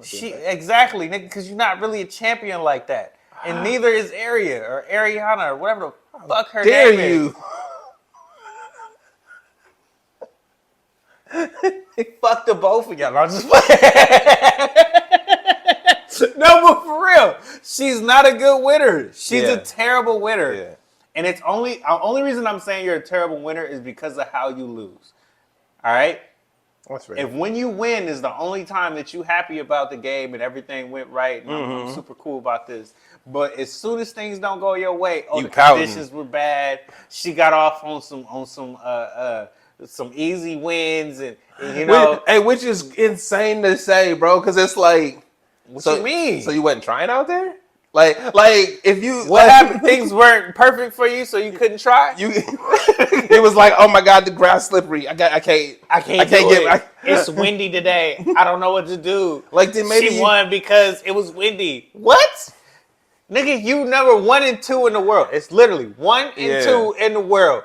Exactly, nigga, because you're not really a champion like that. And neither is Aria or Ariana or whatever the fuck her name is. Fuck the both of y'all. I'm just No, but for real, she's not a good winner. She's a terrible winner. Yeah. And it's only reason I'm saying you're a terrible winner is because of how you lose. All right? That's right. If when you win is the only time that you happy about the game and everything went right, and I'm super cool about this. But as soon as things don't go your way, the conditions were bad. She got off on some easy wins, and you know, which is insane to say, bro, because it's like, what you mean? So you wasn't trying out there? Like if you what happened? Things weren't perfect for you, so you couldn't try. It was like, oh my god, the grass slippery. I can't It's windy today. I don't know what to do. Like then maybe she won because it was windy. What? Nigga, you number 1 and 2 in the world. It's literally 1 and 2 in the world.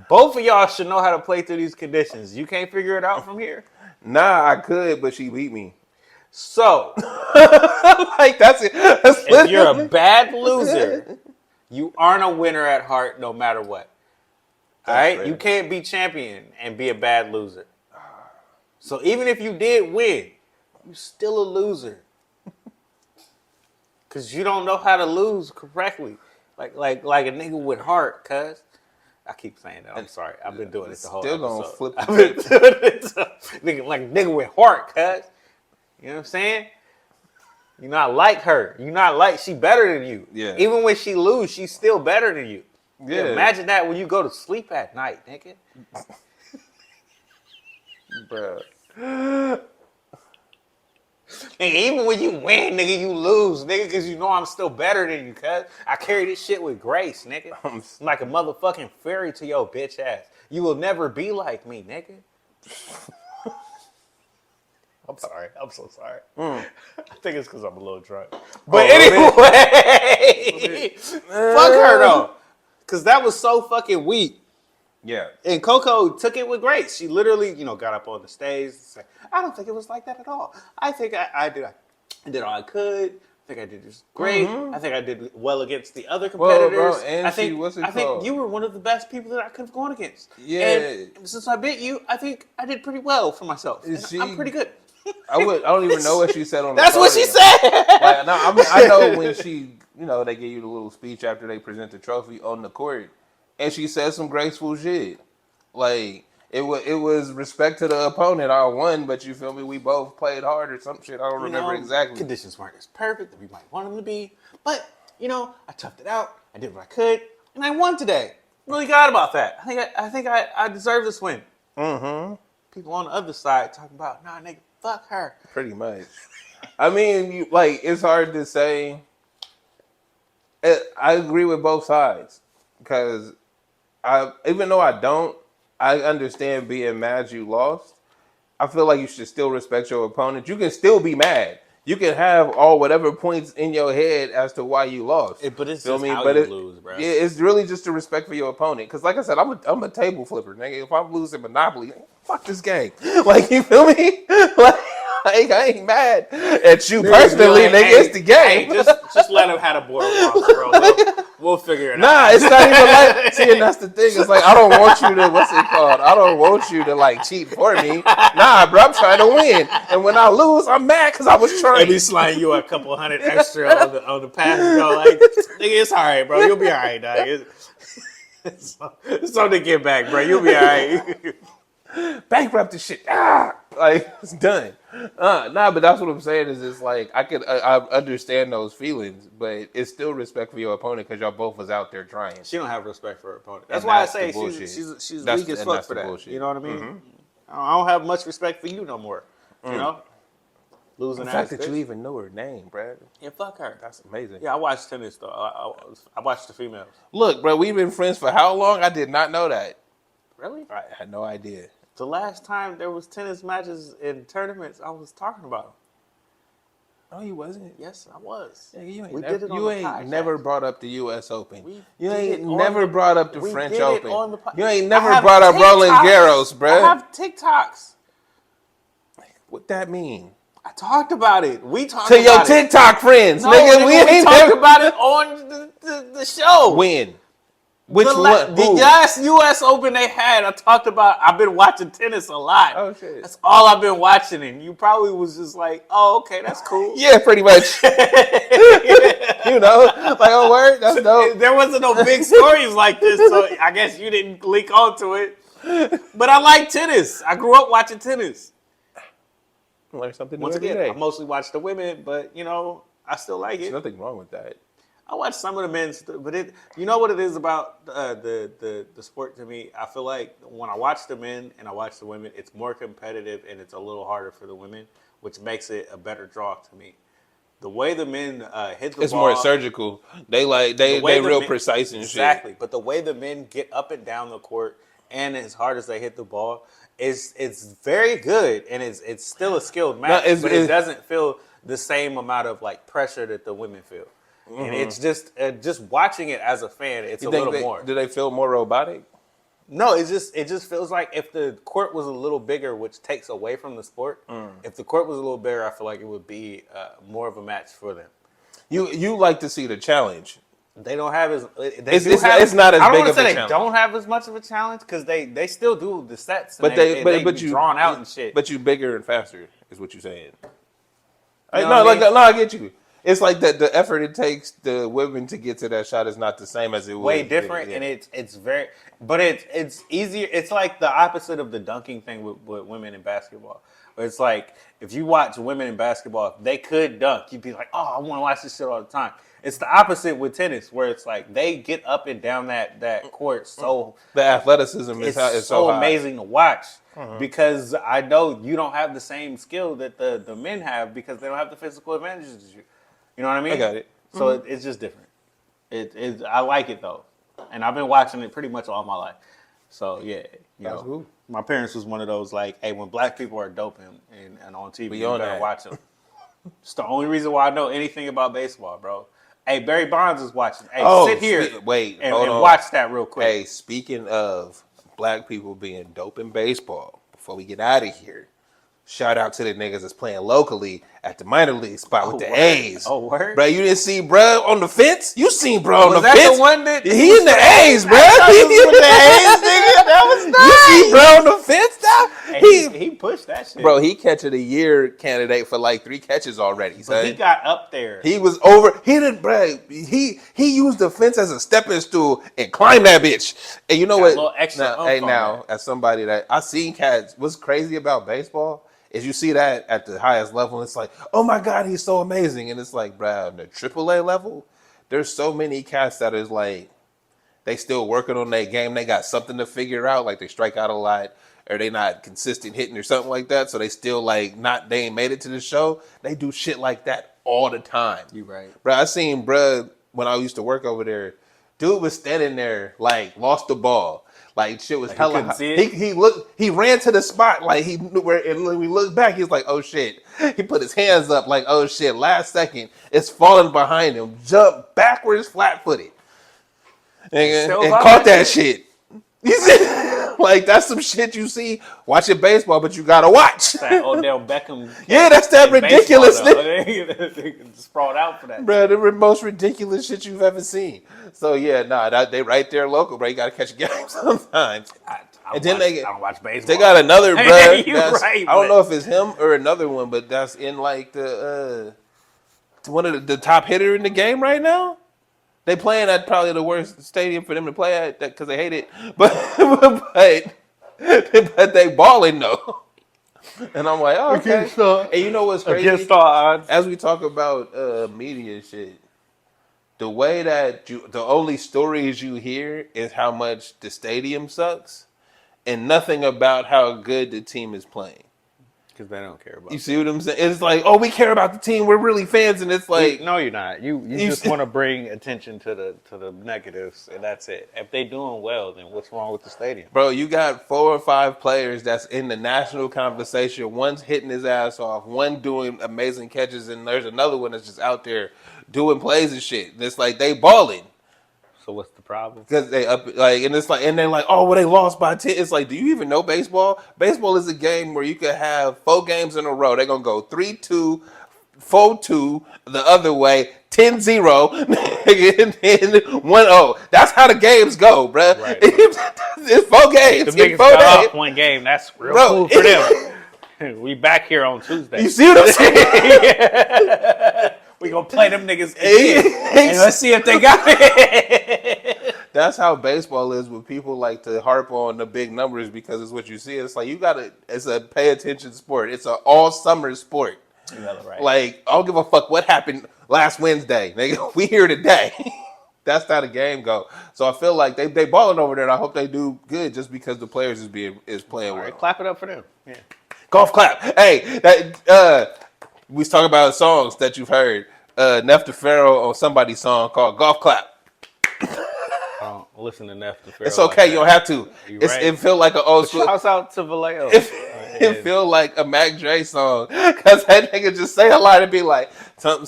Both of y'all should know how to play through these conditions. You can't figure it out from here? Nah, I could, but she beat me. So, like that's it. If you're a bad loser, you aren't a winner at heart no matter what. All right? Fair. You can't be champion and be a bad loser. So even if you did win, you're still a loser. Because you don't know how to lose correctly. Like a nigga with heart, cuz. I keep saying that. I'm sorry. I've been doing it the whole episode. Still gonna flip I've been doing it. Like a nigga with heart, cuz. You know what I'm saying? You're not like her. You're not like she better than you. Yeah. Even when she lose, she's still better than you. Yeah. Imagine that when you go to sleep at night, nigga. Bro. Nigga, even when you win, nigga, you lose, nigga, because you know I'm still better than you, cuz. I carry this shit with grace, nigga. I'm like a motherfucking fairy to your bitch ass. You will never be like me, nigga. I'm sorry. I'm so sorry. I think it's because I'm a little drunk. But anyway, fuck her, though. Because that was so fucking weak. Yeah. And Coco took it with grace. She literally, got up on the stage and said, I don't think it was like that at all. I think I did all I could. I think I did just great. I think I did well against the other competitors. Well, bro, and I think called? You were one of the best people that I could have gone against. Yeah. And since I beat you, I think I did pretty well for myself. I'm pretty good. I don't even know what she said on the That's what she podium. said. Like, no, I know when she, they give you the little speech after they present the trophy on the court, and she said some graceful shit. Like, it was respect to the opponent. I won, but you feel me? We both played hard or some shit. I don't remember exactly. Conditions weren't as perfect that we might want them to be, but I toughed it out. I did what I could, and I won today. I'm really glad about that. I think I deserve this win. Mm-hmm. People on the other side talking about, nah, nigga, fuck her. Pretty much. I mean, it's hard to say. I agree with both sides because even though I understand being mad you lost. I feel like you should still respect your opponent. You can still be mad. You can have whatever points in your head as to why you lost. But it's just how you lose, bro. Yeah, it's really just the respect for your opponent. Because like I said, I'm a table flipper, nigga. If I'm losing Monopoly, fuck this game. Like, you feel me? Like I ain't mad at you personally, nigga. It's the game. Hey, just let him have a board loss, bro. We'll figure it out. Nah, it's not even like. See, and that's the thing. It's like I don't want you to. What's it called? I don't want you to cheat for me. Nah, bro, I'm trying to win, and when I lose, I'm mad because I was trying. They be sliding you a couple hundred extra on the pass, nigga. It's all right, bro. You'll be all right, dog. It's something to get back, bro. You'll be all right. Bankrupt this shit. It's done. But that's what I'm saying is it's like I understand those feelings, but it's still respect for your opponent because y'all both was out there trying. She don't have respect for her opponent. That's why I say she's weak as fuck for that. Bullshit. You know what I mean? Mm-hmm. I don't have much respect for you no more. You know, losing the fact that you even know her name, Brad. Yeah, fuck her. That's amazing. Yeah, I watched tennis though. I watched the females. Look, bro, we've been friends for how long? I did not know that. Really? I had no idea. The last time there was tennis matches in tournaments, I was talking about them. No, you wasn't. Yes, I was. Yeah, you ain't never brought up the U.S. Open. You ain't never brought up the French Open. You ain't never brought up Roland Garros, bro. I have TikToks. What that mean? I talked about it. We talked to about your it. TikTok friends, no, nigga. We ain't talked about it on the show. When? Which one? The last U.S. Open they had, I talked about. I've been watching tennis a lot. Oh shit! That's all I've been watching, and you probably was just like, "Oh, okay, that's cool." Yeah, pretty much. Oh word, that's dope. There wasn't no big stories like this, so I guess you didn't leak onto it. But I like tennis. I grew up watching tennis. Learn something new Once every again, day. I mostly watch the women, but I still like it. There's nothing wrong with that. I watch some of the men's, but you know what it is about the sport to me? I feel like when I watch the men and I watch the women, it's more competitive and it's a little harder for the women, which makes it a better draw to me. The way the men hit the ball, it's more surgical. They real precise and shit. Exactly, but the way the men get up and down the court and as hard as they hit the ball, it's very good and it's still a skilled match, but it doesn't feel the same amount of pressure that the women feel. Mm-hmm. And it's just watching it as a fan, it's a little more. Do they feel more robotic? No, it just feels like if the court was a little bigger, which takes away from the sport. If the court was a little bigger, I feel like it would be more of a match for them. You like to see the challenge. They don't have as it's not as big of a challenge. I don't want to say they don't have as much of a challenge because they still do the sets, but they you drawn out and shit. But you bigger and faster is what you're saying. I get you. It's like that the effort it takes the women to get to that shot is not the same as it was. Way different, and it's very, but it's easier. It's like the opposite of the dunking thing with women in basketball, It's like if you watch women in basketball, if they could dunk, you'd be like, oh, I want to watch this shit all the time. It's the opposite with tennis, where it's like they get up and down that court so The athleticism it's is so so high. amazing to watch because I know you don't have the same skill that the men have because they don't have the physical advantages as you. You know what I mean? I got it. So it's just different. I like it though, and I've been watching it pretty much all my life. So yeah, That's cool. my parents was one of those like, hey, when black people are doping and on TV, you on better that. watch them. It's the only reason why I know anything about baseball, bro. Hey, Barry Bonds is watching. Hey, sit here and watch that real quick. Hey, speaking of black people being dope in baseball, before we get out of here, shout out to the niggas that's playing locally at the minor league spot with the word? A's. Oh, word? Bro, you didn't see bro on the fence? You seen bro on Was the that fence? the one that he in the A's, bro. He was with the A's, nigga. That was nice. You see bro on the fence now? Hey, he pushed that shit. Bro, he catch of the year candidate for like 3 catches already. But he got up there. He was over. He didn't, bro. He used the fence as a stepping stool and climbed that bitch. And you know what? A little extra Now, as somebody that I seen cats, what's crazy about baseball is you see that at the highest level, and it's like, oh my god, he's so amazing. And it's like, bro, the AAA level, there's so many cats that is like, they still working on their game. They got something to figure out. Like they strike out a lot, or they not consistent hitting or something like that. So they still like not, they ain't made it to the show. They do shit like that all the time. You right. Bro, I seen bro when I used to work over there, dude was standing there like lost the ball. Like shit was hella high. He ran to the spot like he knew where, and when we looked back, he was like, oh shit. He put his hands up like, oh shit, last second, it's falling behind him. Jumped backwards, flat footed. And caught that shit. You see? Like that's some shit you see watching baseball, but you gotta watch. That Odell Beckham. Yeah, that's that ridiculous thing. Sprawled out for that. Bro, the most ridiculous shit you've ever seen. So yeah, they right there local, bro. You gotta catch a game sometimes. I don't watch baseball. They got another, bro. Right, I don't know if it's him or another one, but that's in like the one of the top hitter in the game right now. They playing at probably the worst stadium for them to play at because they hate it, but they balling though. And I'm like, oh, okay. And you know what's crazy? Against all odds. As we talk about media shit, the way that the only stories you hear is how much the stadium sucks, and nothing about how good the team is playing. Because they don't care about You see what I'm saying? It's like, oh, we care about the team. We're really fans, and it's like, no, you're not. You just want to bring attention to the negatives, and that's it. If they doing well, then what's wrong with the stadium? bro, you got 4 or 5 players that's in the national conversation. One's hitting his ass off, one doing amazing catches, and there's another one that's just out there doing plays and shit. And it's like they balling. So what's the problem? Because they up like, and it's like, and they're like, oh, well, they lost by 10. It's like, do you even know baseball? Baseball is a game where you could have 4 games in a row. They're gonna go 3-2, 4-2 the other way, 10-0, and then 1-0. That's how the games go, bro. Right. It's 4 games. The biggest off-point game. That's real cool for them. We back here on Tuesday. You see what I'm saying? We gonna play them niggas again, and let's see if they got it. That's how baseball is with people like to harp on the big numbers because it's what you see. It's like it's a pay attention sport. It's an all summer sport. Right. Like, I don't give a fuck what happened last Wednesday. Nigga, we here today. That's how the game go. So I feel like they balling over there, and I hope they do good just because the players is playing well. Clap it up for them. Yeah. Golf clap. Hey, that we was talking about songs that you've heard. Neff DeFaro on somebody's song called Golf Clap. I don't listen to Neff DeFaro. It's okay, you don't have to. Right. It feel like an old school. Shouts out to Vallejo. It feel like a Mac Dre song. Because that nigga just say a lot and be like, something,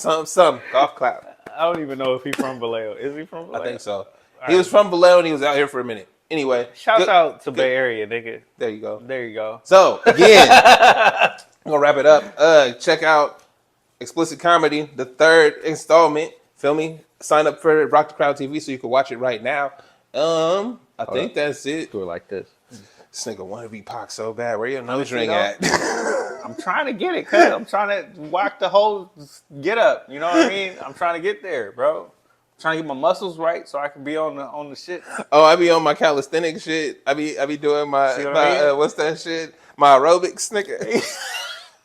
golf clap. I don't even know if he's from Vallejo. Is he from Vallejo? I think so. He was from Vallejo and he was out here for a minute. Anyway. Shouts out to Bay Area, nigga. There you go. There you go. So, again, I'm going to wrap it up. Check out Explicit Comedy, the 3rd installment. Feel me? Sign up for Rock the Crowd TV so you can watch it right now. I think that's it. Do it like this. This nigga want to be Pac so bad. Where your nose ring at? I'm trying to get it, cuz. I'm trying to whack the whole get up. You know what I mean? I'm trying to get there, bro. I'm trying to get my muscles right so I can be on the shit. Oh, I be on my calisthenic shit. I be doing my what's that shit? My aerobics, nigga.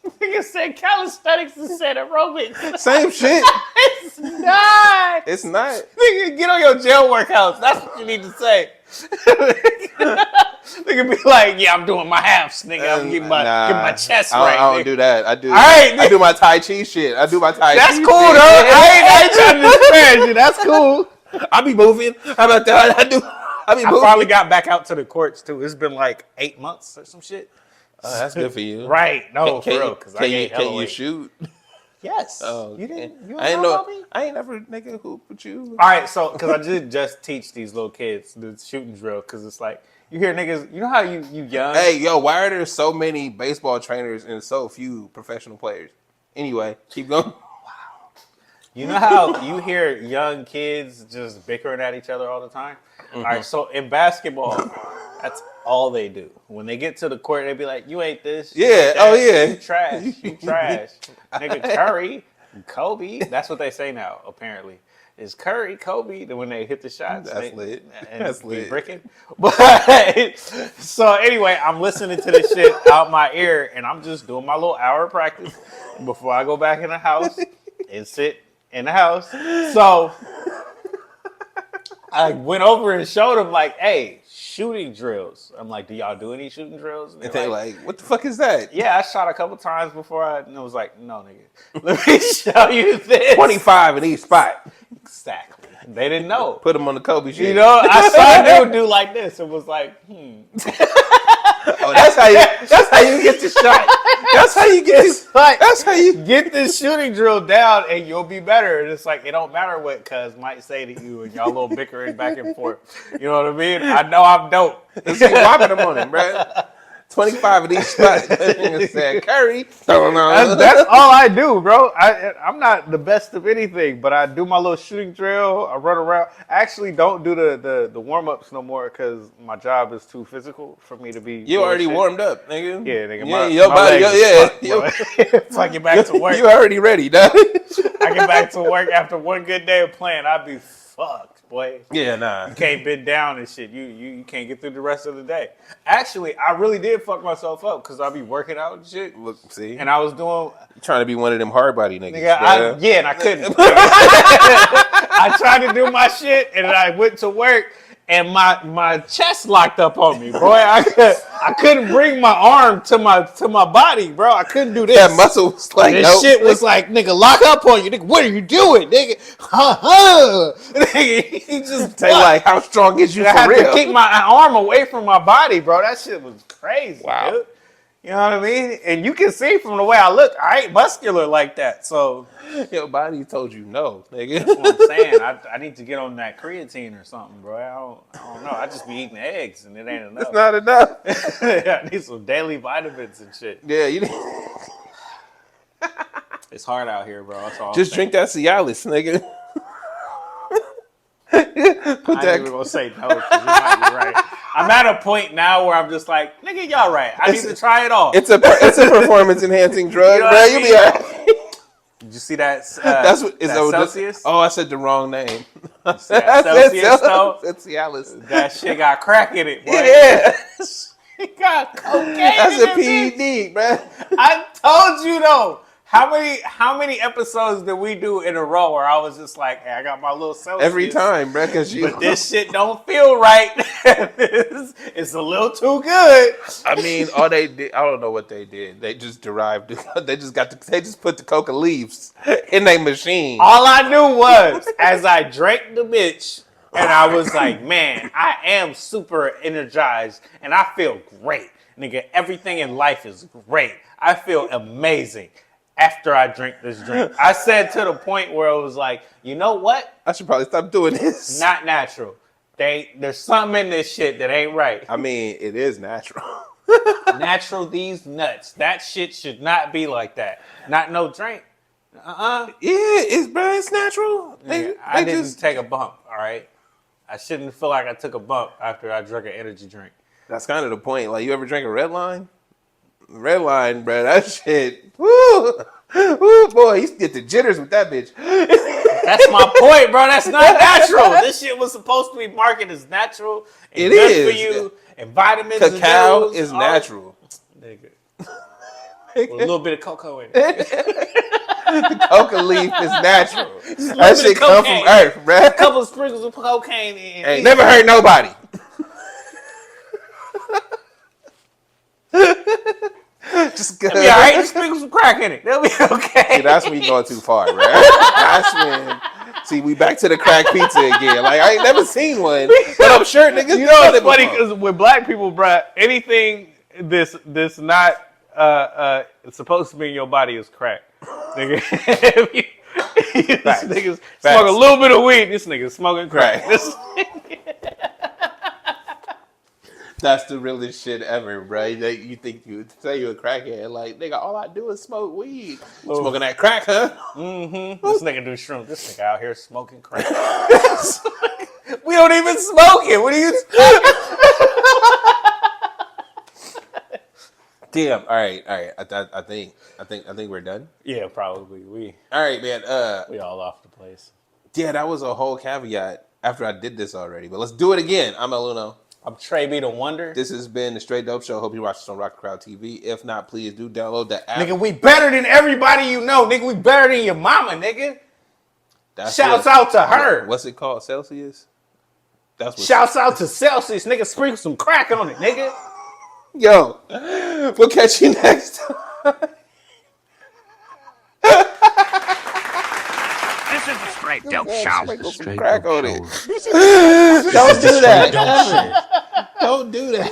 Nigga said calisthenics and said aerobics. Same shit. It's not. It's not. Nigga, get on your jail workouts. That's what you need to say. Nigga be like, yeah, I'm doing my halves, nigga. I'm getting my chest right. I don't do that. I do. All right, I do my Tai Chi shit. That's cool, though. I ain't trying to disparage you. That's cool. I be moving. How about that? I finally got back out to the courts too. It's been like 8 months or some shit. Oh, that's good for you. Right. No, for real. Can you shoot? Yes. Oh, you didn't know know. about me? I ain't never nigga hoop with you. All right, so because I did just teach these little kids the shooting drill, because it's like you hear niggas. You know how you young. Hey, yo, why are there so many baseball trainers and so few professional players? Anyway, keep going. You know how you hear young kids just bickering at each other all the time? Mm-hmm. All right, so in basketball, that's all they do. When they get to the court, they be like, you ain't this. You ain't that. Yeah. You trash. You trash. Nigga, Curry, Kobe. That's what they say now, apparently. Is Curry, Kobe, when they hit the shots. That's lit. And That's lit. Bricking. But, so anyway, I'm listening to this shit out my ear, and I'm just doing my little hour of practice before I go back in the house and sit in the house. So I went over and showed them, like, hey, shooting drills. I'm like, do y'all do any shooting drills? And they're like, what the fuck is that? Yeah, I shot a couple times before and I was like, no, nigga. Let me show you this. 25 in each spot. Exactly. They didn't know. Put them on the Kobe shit. You know, I saw a dude do like this and was like, Oh, that's how you get the shot. That's how you get this. That's how you get this shooting drill down and you'll be better. And it's like, it don't matter what cuz might say to you and y'all little bickering back and forth. You know what I mean? I know I'm dope. Let's keep whopping them on him, bro. 25 in each spot. Said Curry. That's all I do, bro. I'm not the best of anything, but I do my little shooting drill. I run around. I actually don't do the warm-ups no more because my job is too physical for me to be. You already warmed up, nigga. Yeah, nigga. Yeah, your body, If I get back to work. You already ready, dog. I get back to work after one good day of playing, I'd be fucked, boy. Yeah, nah. You can't bend down and shit. You can't get through the rest of the day. Actually, I really did fuck myself up because I be working out and shit. Look, see, and I was doing. You trying to be one of them hard body niggas? Nigga, and I couldn't. I tried to do my shit, and I went to work, and my chest locked up on me, boy. I couldn't bring my arm to my body, bro. I couldn't do this. That muscle was like, this shit was like, nigga, lock up on you, nigga. What are you doing, nigga? Nigga, he just like, how strong is you? I had real? to keep my arm away from my body, bro. That shit was crazy. Wow. Dude. You know what I mean? And you can see from the way I look, I ain't muscular like that. So your body told you no, nigga. That's what I'm saying. I need to get on that creatine or something, bro. I don't know. I just be eating eggs and it ain't enough. It's not enough. I need some daily vitamins and shit. Yeah, It's hard out here, bro. That's all. Just drink that Cialis, nigga. I ain't even gonna say no, because you might be right. I'm at a point now where I'm just like, nigga, y'all right. I need to try it all. It's a performance enhancing drug, You know bro. You be alright. Did you see that? That's what is that Celsius? Oh, I said the wrong name. That Celsius, though? It's Cialis. That shit got crack in it, boy. Yeah. It got cocaine. That's in a it, PED, bro. I told you though. How many episodes did we do in a row where I was just like, hey, I got my little Celsius. Every time, bro, because but this shit don't feel right. It's a little too good. I mean, all they did, I don't know what they did. They just derived, they just put the coca leaves in their machine. All I knew was, as I drank the bitch, and I was like, man, I am super energized, and I feel great. Nigga, everything in life is great. I feel amazing. After I drink this drink, I said to the point where it was like, you know what? I should probably stop doing this. Not natural. There's something in this shit that ain't right. I mean, it is natural. Natural these nuts. That shit should not be like that. Not no drink. Yeah, it's natural. I didn't take a bump, all right? I shouldn't feel like I took a bump after I drank an energy drink. That's kind of the point. Like, you ever drank a red line? Red line, bro, that shit. Woo, boy, you get the jitters with that bitch. That's my point, bro. That's not natural. This shit was supposed to be marketed as natural. And it good is for you, and vitamins. Cacao and is natural. Nigga. With a little bit of cocoa in it. The coca leaf is natural. Just a That little bit shit of come from cocaine. Earth, bruh. A couple of sprinkles of cocaine in. Ain't never hurt nobody. Just good. Yeah, alright. Just sprinkle some crack in it. That'll be okay. See, that's when you going too far, bruh. That's when. See, we back to the crack pizza again. Like, I ain't never seen one, but I'm sure niggas. You know what's funny? Because with black people, bruh, anything this not supposed to be in your body is crack. Nigga, this nigga's smoking a little bit of weed. This nigga's smoking crack. That's the realest shit ever, bro. You think you say you a crackhead? Like, nigga, all I do is smoke weed. Smoking that crack, huh? Mm-hmm. This nigga do shroom. This nigga out here smoking crack. We don't even smoke it. What are you Damn. All right. I think we're done. Yeah, probably. All right, man. We all off the place. Yeah, that was a whole caveat after I did this already. But let's do it again. I'm El Uno. I'm Trey B. the Wonder. This has been the Straight Dope Show. Hope you watch this on Rocket Crowd TV. If not, please do download the app. Nigga, we better than everybody you know. Nigga, we better than your mama, nigga. Shouts out to her. What's it called? Celsius? That's what. Shouts out to Celsius. Nigga, sprinkle some crack on it, nigga. Yo, we'll catch you next time. This is the Straight Dope Show. Sprinkle some crack on it. Don't do that. Don't do that.